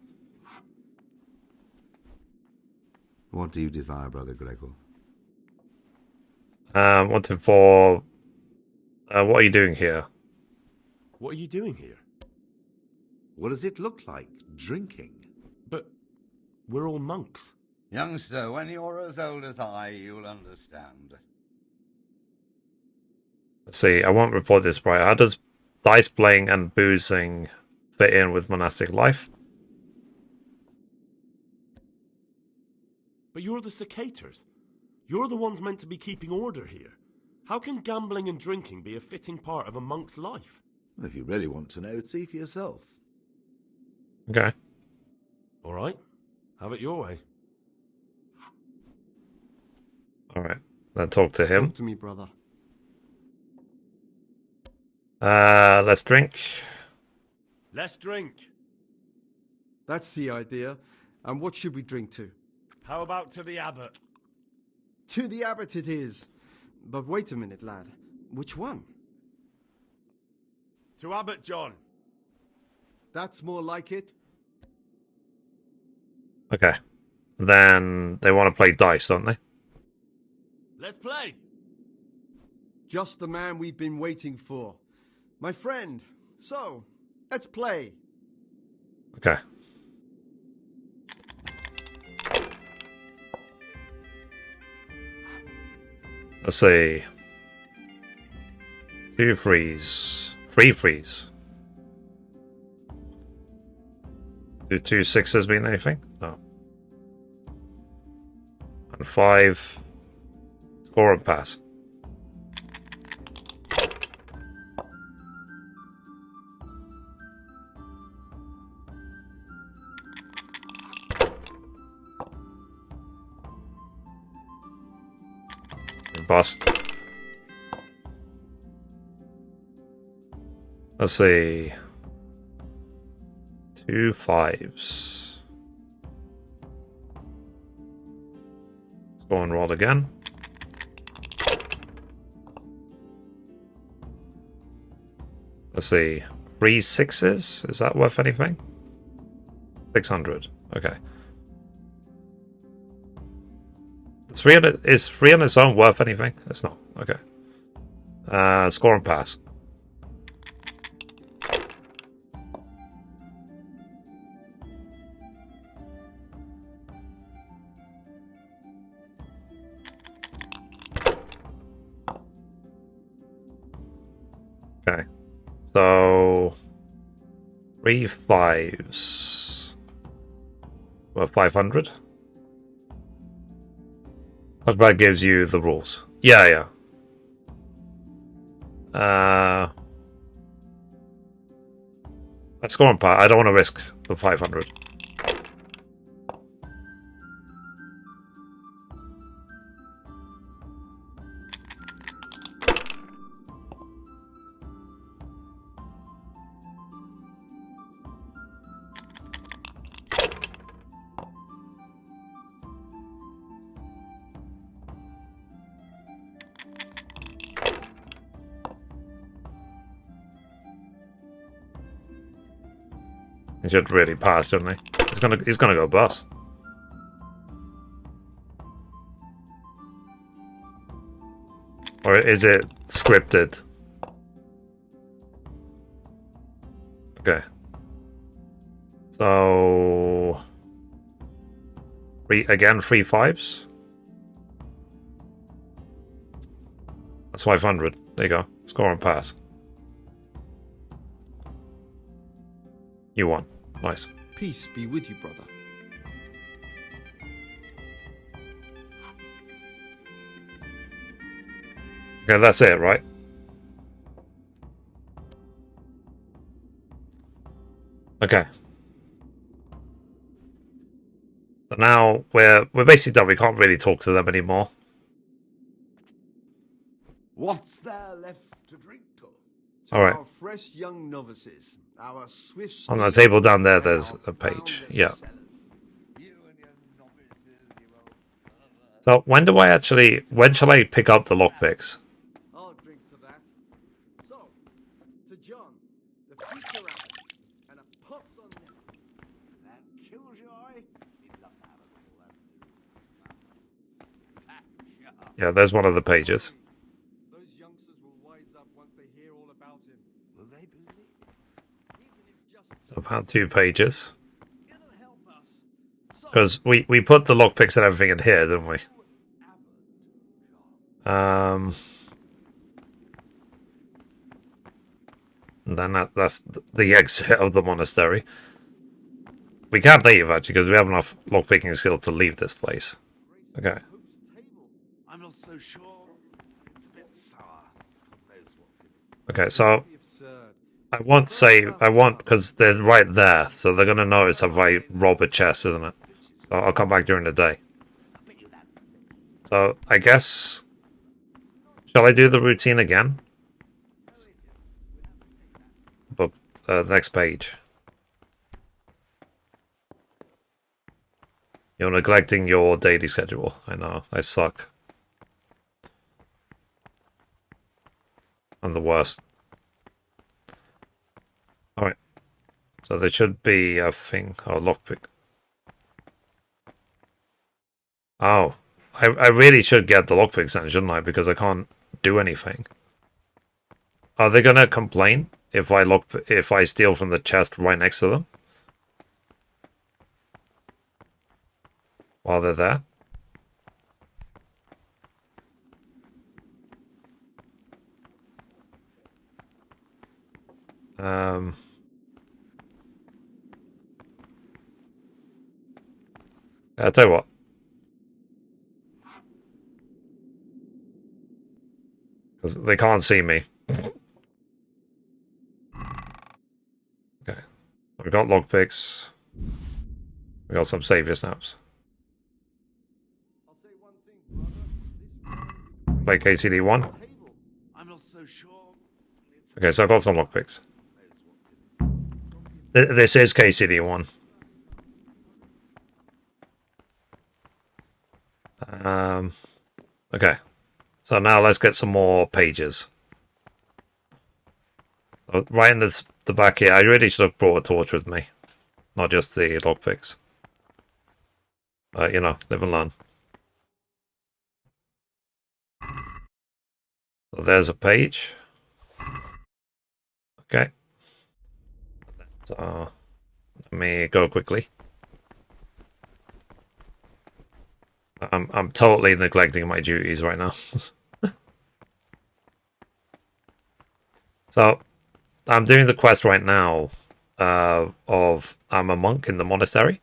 What do you desire, Brother Gregor? Wanted for... what are you doing here? What are you doing here? What does it look like, drinking? But we're all monks. Youngster, when you're as old as I, you'll understand. Let's see, I won't report this right. How does dice playing and boozing fit in with monastic life? But you're the cicators. You're the ones meant to be keeping order here. How can gambling and drinking be a fitting part of a monk's life? If you really want to know, see for yourself. Okay. All right. Have it your way. All right. Then talk to him. Talk to me, brother. Let's drink. Let's drink. That's the idea. And what should we drink to? How about to the abbot? To the abbot it is. But wait a minute, lad. Which one? To Abbot John. That's more like it. Okay. Then they want to play dice, don't they? Let's play. Just the man we've been waiting for. My friend. So, let's play. Okay. Let's see. 2 freeze. 3 freeze. Do 2 6s mean anything? No. And 5. Score and pass. Bust. Let's see. 2 5s. Let's go and roll again. Let's see. 3 6s. Is that worth anything? 600. Okay. Is 3 on its own worth anything? It's not. Okay. Score and pass. Okay. So 3 5s. Worth 500. That gives you the rules. Yeah. Let's go on par. I don't want to risk the 500. He should really pass, shouldn't he? He's gonna go bust. Or is it scripted? Okay. So 3 5s. That's 500. There you go. Score and pass. You won. Nice. Peace be with you, brother. Okay, that's it, right? Okay. So now we're basically done. We can't really talk to them anymore. What's there left to drink to? All right. Our fresh young novices, our swift On the table down there, there's a page. Yeah. So when shall I pick up the lockpicks? I'll drink to that. So, to John, the future abbot, and a pox on him. And Killjoy? He'd love to have a little. Yeah, there's one of the pages. Those youngsters will wise up once they hear all about him. Will they believe? I've had 2 pages. Because we put the lockpicks and everything in here, didn't we? And then that's the exit of the monastery. We can't leave, actually, because we have enough lockpicking skill to leave this place. Okay. I'm not so sure. It's a bit sour. God knows what's in it. Okay, so I want because they're right there, so they're gonna notice if I rob a chest, isn't it? So I'll come back during the day. So I guess, shall I do the routine again? But next page. You're neglecting your daily schedule. I know. I suck. I'm the worst. Alright. So there should be a thing. Oh, lockpick. Oh. I really should get the lockpicks then, shouldn't I? Because I can't do anything. Are they gonna complain if I steal from the chest right next to them? While they're there? I'll tell you what. Because they can't see me. Okay. We've got lockpicks. We got some savior snaps. Play KCD1. I'm not so sure. Okay, so I've got some lockpicks. This is KCD1. Okay. So now let's get some more pages. Right in the back here, I really should have brought a torch with me. Not just the lockpicks. You know, live and learn. So there's a page. Okay. So let me go quickly. I'm totally neglecting my duties right now. So I'm doing the quest right now of I'm a monk in the monastery.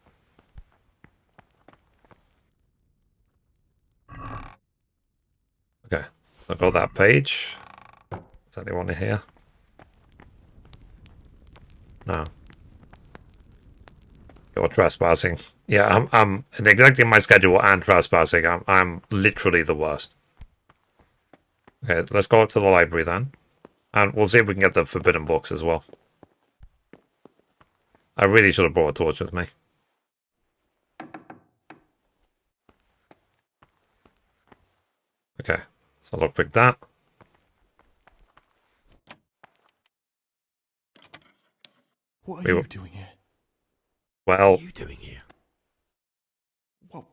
Okay, I've got that page. Is anyone in here? No. You're trespassing. Yeah, I'm neglecting my schedule and trespassing. I'm literally the worst. Okay, let's go up to the library then. And we'll see if we can get the forbidden books as well. I really should have brought a torch with me. Okay, so lockpick that. What are you doing here? Well, what are you doing here? Well,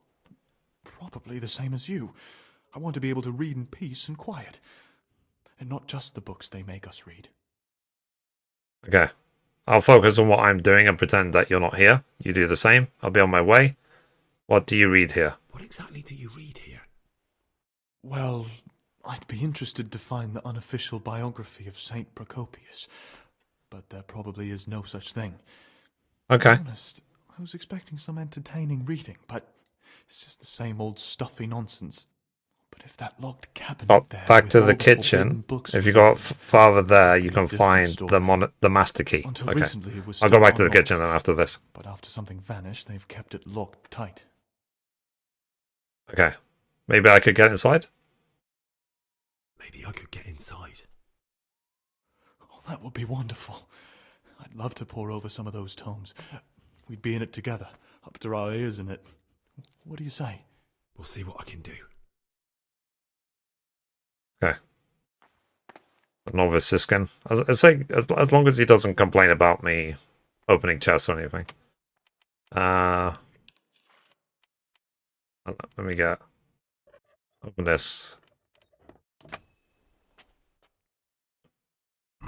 probably the same as you. I want to be able to read in peace and quiet. And not just the books they make us read. Okay. I'll focus on what I'm doing and pretend that you're not here. You do the same. I'll be on my way. What do you read here? What exactly do you read here? Well, I'd be interested to find the unofficial biography of Saint Procopius. But there probably is no such thing. Okay. To be honest, I was expecting some entertaining reading, but it's just the same old stuffy nonsense. But if that locked cabinet there back with to all the forbidden kitchen. books If you was go opened, farther there, you can it'd be a different find story. the master key. Until Okay. recently it was I'll go still back to the unlocked. kitchen then after this. But after something vanished, they've kept it locked tight. Okay. Maybe I could get inside? Maybe I could get inside. Oh, that would be wonderful. I'd love to pore over some of those tomes. We'd be in it together, up to our ears in it. What do you say? We'll see what I can do. Okay. A novice Siskin. As long as he doesn't complain about me opening chests or anything. Let me open this.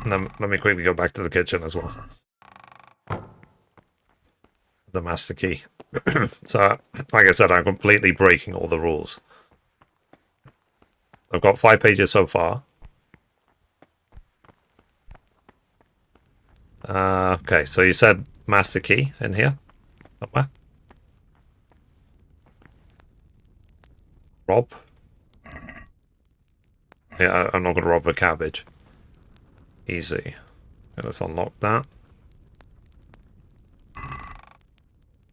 And then let me quickly go back to the kitchen as well. The master key. So, like I said, I'm completely breaking all the rules. I've got 5 pages so far. Okay, so you said master key in here somewhere. Rob. Yeah, I'm not going to rob a cabbage. Easy. Okay, let's unlock that.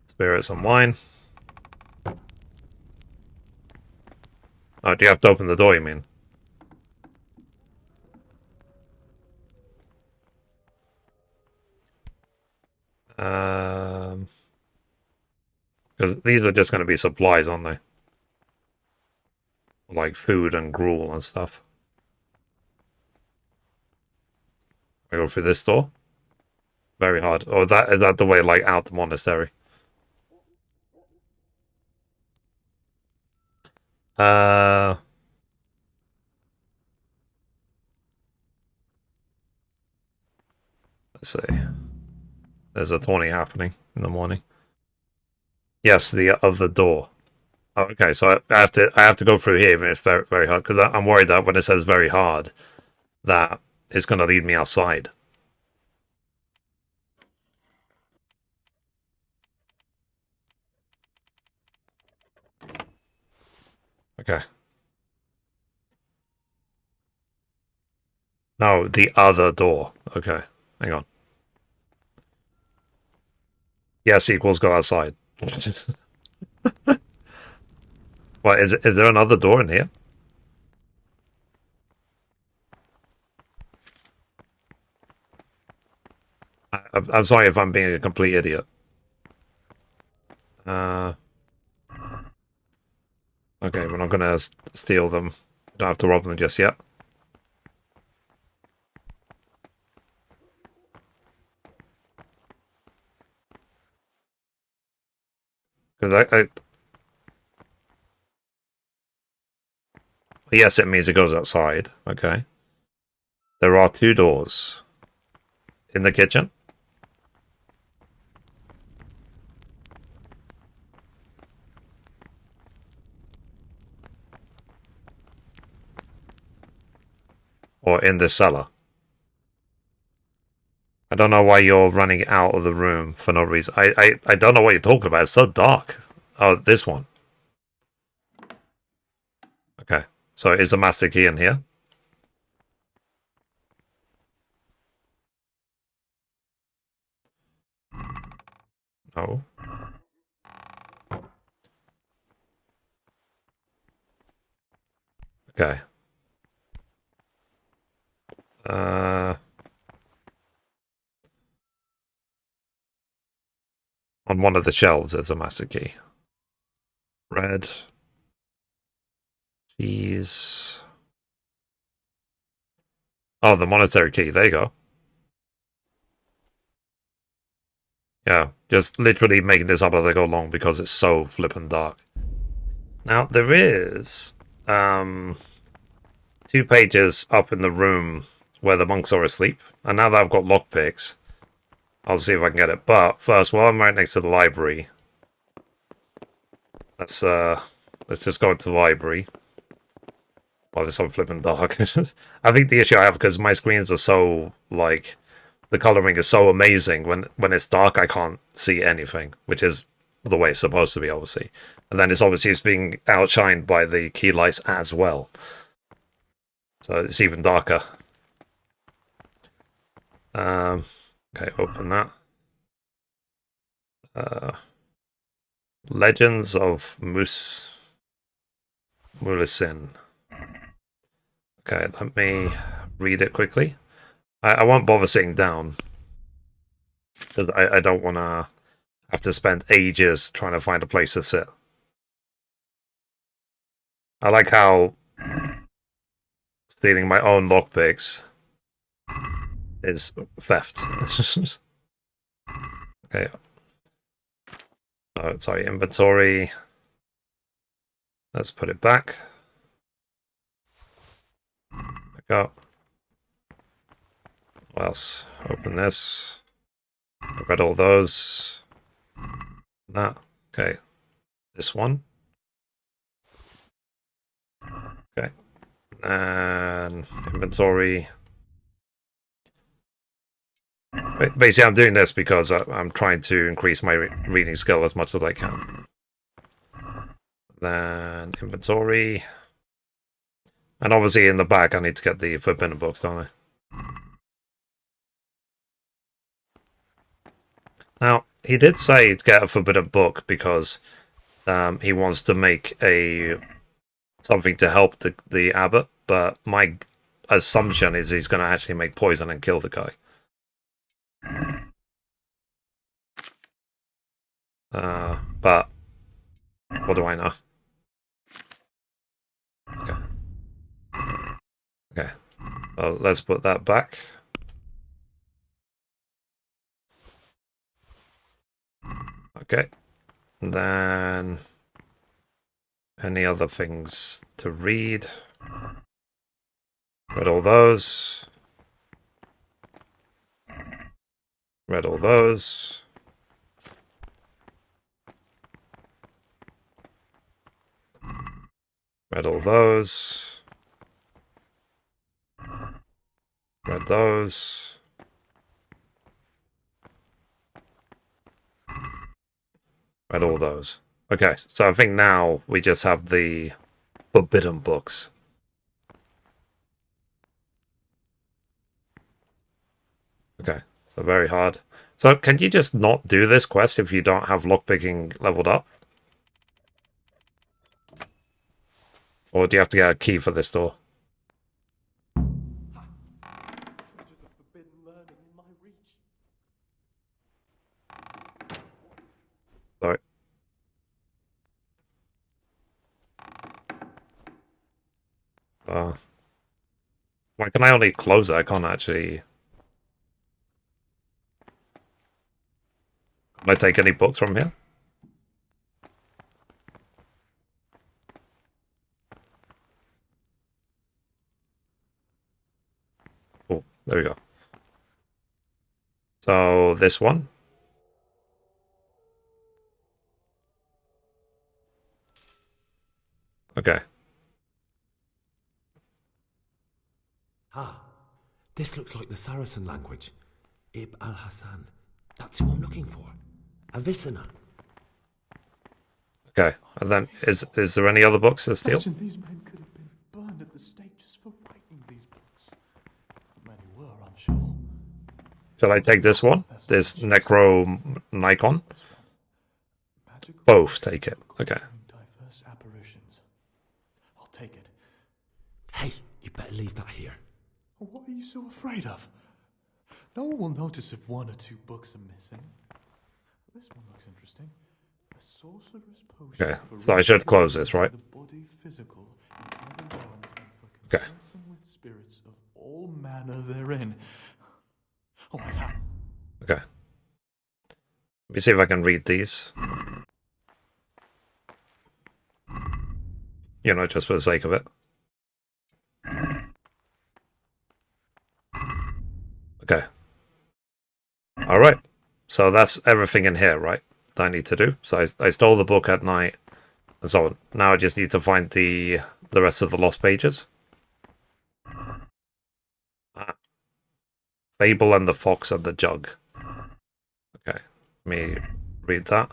Spirits and wine. Oh, do you have to open the door, you mean? Because these are just going to be supplies, aren't they? Like food and gruel and stuff. I go through this door. Very hard. Oh, is that the way, like, out the monastery? Let's see. There's a tourney happening in the morning. Yes, the other door. Oh, okay, so I have to go through here, even if it's very, very hard, because I'm worried that when it says very hard, that it's going to lead me outside. Okay. No, the other door. Okay, hang on. Yes, equals go outside. What, is there another door in here? I'm sorry if I'm being a complete idiot. Okay, we're not gonna steal them. Don't have to rob them just yet. Because yes, it means it goes outside. Okay. There are 2 doors. In the kitchen? Or in the cellar? I don't know why you're running out of the room for no reason. I don't know what you're talking about. It's so dark. Oh, this one. Okay. So is the master key in here? No. Okay. On one of the shelves, there's a master key. Red. Cheese. Oh, the monetary key. There you go. Yeah, just literally making this up as I go along because it's so flippin' dark. Now, there is 2 pages up in the room where the monks are asleep. And now that I've got lockpicks, I'll see if I can get it. But first, while I'm right next to the library, let's just go into the library while it's so flippin' dark. I think the issue I have, because my screens are so, like, the coloring is so amazing. When it's dark, I can't see anything, which is the way it's supposed to be, obviously. And then it's being outshined by the key lights as well. So it's even darker. Okay, open that. Legends of Mulisin. Okay, let me read it quickly. I won't bother sitting down, because I don't want to have to spend ages trying to find a place to sit. I like how stealing my own lockpicks is theft. Okay. Oh, sorry, inventory. Let's put it back. There we go. What else? Open this. I read all those. That. Okay. This one. Okay. And inventory. Basically, I'm doing this because I'm trying to increase my reading skill as much as I can. Then inventory. And obviously in the back, I need to get the forbidden books, don't I? Now, he did say to get a forbidden book because he wants to make something to help the abbot, but my assumption is he's going to actually make poison and kill the guy. But What do I know? Okay. Okay. Well, let's put that back. Okay. And then any other things to read? Read all those. Read all those. Read all those. Read those. Read all those. Okay, so I think now we just have the forbidden books. Okay, so very hard. So can you just not do this quest if you don't have lockpicking leveled up? Or do you have to get a key for this door? Sorry. Why can I only close it? I can't actually... Can I take any books from here? Oh, there we go. So, this one. Okay. Ah, this looks like the Saracen language. Ibn al-Hassan. That's who I'm looking for. Avicenna. Okay, and then is there any other books to steal? Imagine these men could have been burned at the stake just for writing these books. Many were, I'm sure. Shall I take this one? This Necronicon? Both take it. Okay. Diverse apparitions. I'll take it. Hey, you better leave that here. What are you so afraid of? No one will notice if one or two books are missing. This one looks interesting. A sorcerer's potion. Okay, so I should close this, right? The body physical and other realms and for Okay. conversing with spirits of all manner therein. Oh, I have. Okay. Let me see if I can read these. You know, just for the sake of it. Okay. Alright. So that's everything in here, right? That I need to do. So I stole the book at night. And so now I just need to find the rest of the lost pages. Ah. Fable and the Fox and the Jug. Okay. Let me read that.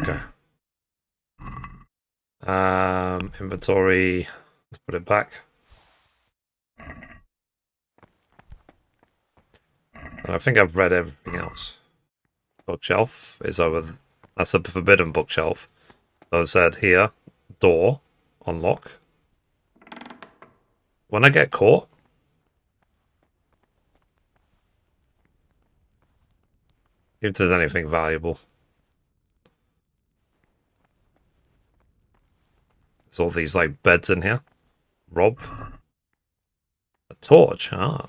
Okay. Inventory. Let's put it back. And I think I've read everything else. Bookshelf is over. That's a forbidden bookshelf. So it said here, door, unlock. When I get caught, if there's anything valuable. There's all these like beds in here. Rob. A torch, ah.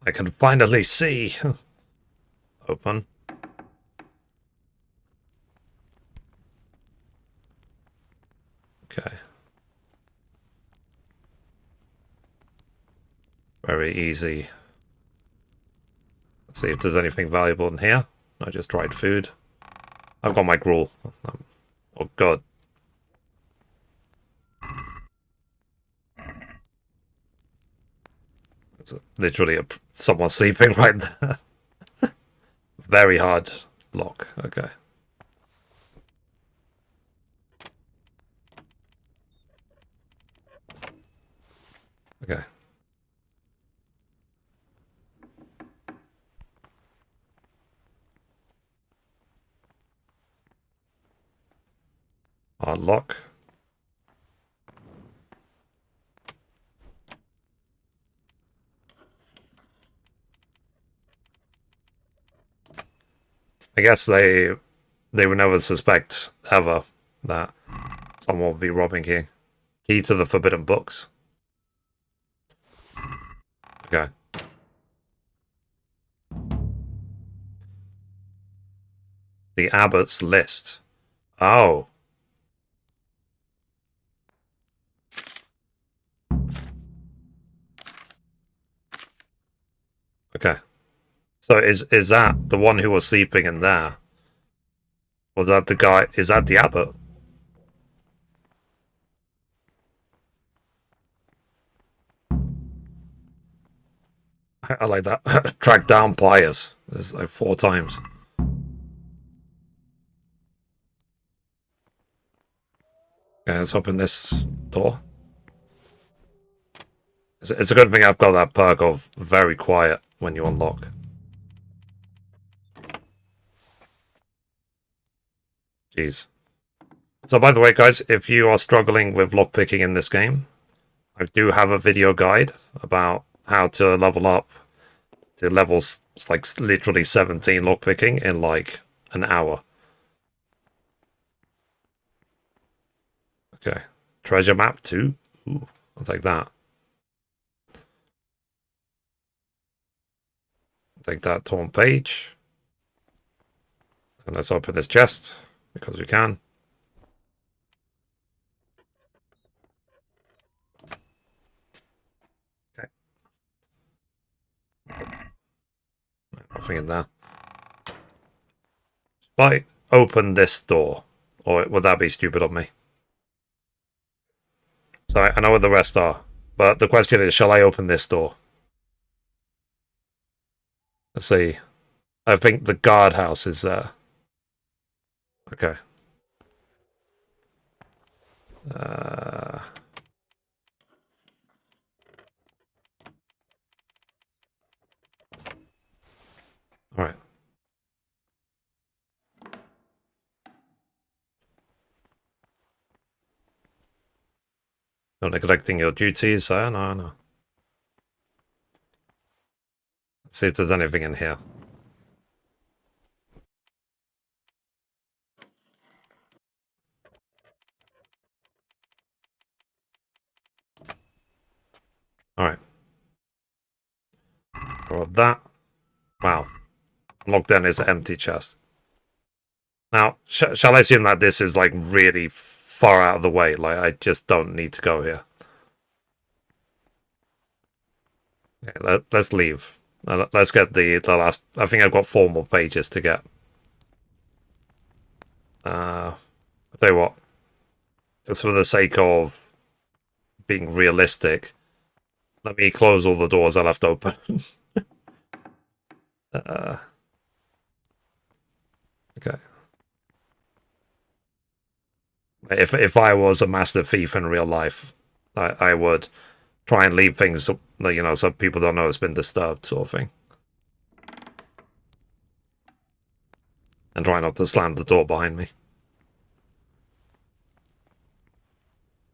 I can finally see. Open. Okay. Very easy. Let's see if there's anything valuable in here. I just tried food. I've got my gruel. Oh god. It's literally someone sleeping right there. Very hard lock. Okay. Okay. Hard lock. I guess they would never suspect ever that someone would be robbing here. Key to the forbidden books. Okay. The abbot's list. Oh. Okay. So is that the one who was sleeping in there? Was that the guy? Is that the abbot? I like that. Track down Pious. There's like 4 times. Okay, let's open this door. It's a good thing I've got that perk of very quiet when you unlock. Jeez. So by the way, guys, if you are struggling with lockpicking in this game, I do have a video guide about how to level up to levels like literally 17 lockpicking in like an hour. Okay. Treasure map 2. Ooh, I'll take that. Take that torn page. And let's open this chest, because we can. Okay. Nothing in there. Shall I open this door? Or would that be stupid of me? So I know where the rest are. But the question is, shall I open this door? Let's see. I think the guardhouse is there. Okay. Alright. Not neglecting your duties, no. Let's see if there's anything in here. Alright. Grab that. Wow. Locked down is an empty chest. Now, shall I assume that this is like really far out of the way? Like, I just don't need to go here. Okay, let's leave. Let's get the last... I think I've got 4 more pages to get. I'll tell you what. Just for the sake of being realistic, let me close all the doors I left open. Okay. If I was a master thief in real life, I would try and leave things, you know, so people don't know it's been disturbed, sort of thing. And try not to slam the door behind me.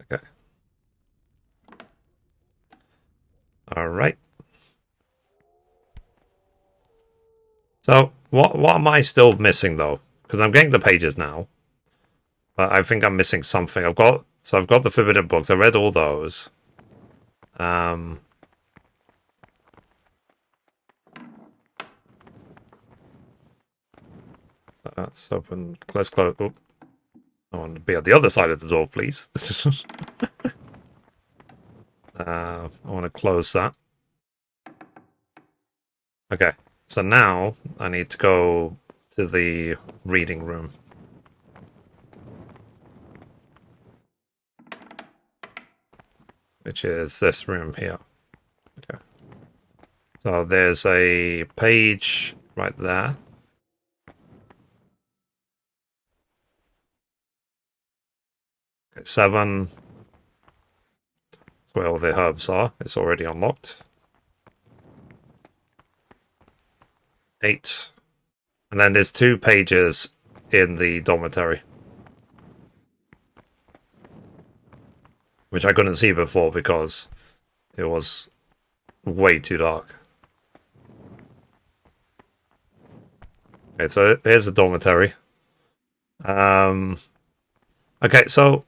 Okay. Alright. So, what am I still missing, though? Because I'm getting the pages now. But I think I'm missing something. I've got the forbidden books. I read all those. Let's open. Let's close. Oh, I want to be on the other side of the door, please. I want to close that. Okay. So now I need to go to the reading room. Which is this room here. Okay. So there's a page right there. Okay, 7. That's where all the herbs are. It's already unlocked. 8. And then there's 2 pages in the dormitory. Which I couldn't see before because it was way too dark. Okay, so here's the dormitory. Okay, so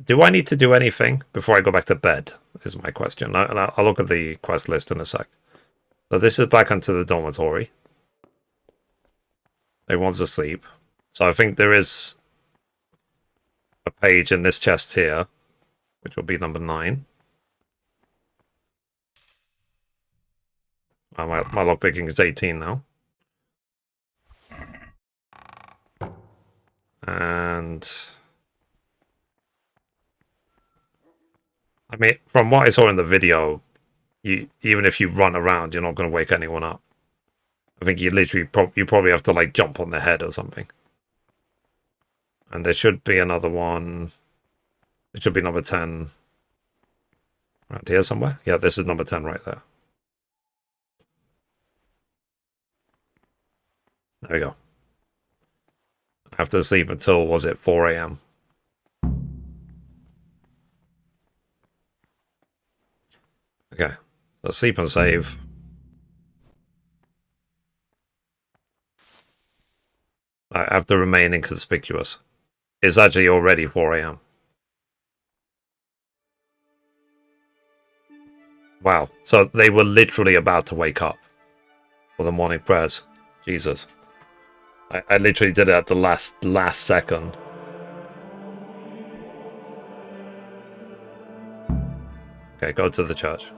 do I need to do anything before I go back to bed? Is my question. I'll look at the quest list in a sec. So this is back onto the dormitory. Everyone's asleep. So I think there is a page in this chest here, which will be number 9. My lockpicking is 18 now. And I mean, from what I saw in the video, even if you run around, you're not going to wake anyone up. I think you literally you probably have to like jump on their head or something. And there should be another one. It should be number 10 right here somewhere. Yeah, this is number 10 right there. There we go. I have to sleep until, was it 4 a.m.? Okay, so sleep and save. I have to remain inconspicuous. It's actually already 4 a.m. Wow, so they were literally about to wake up for the morning prayers. Jesus. I literally did it at the last second. Okay, go to the church.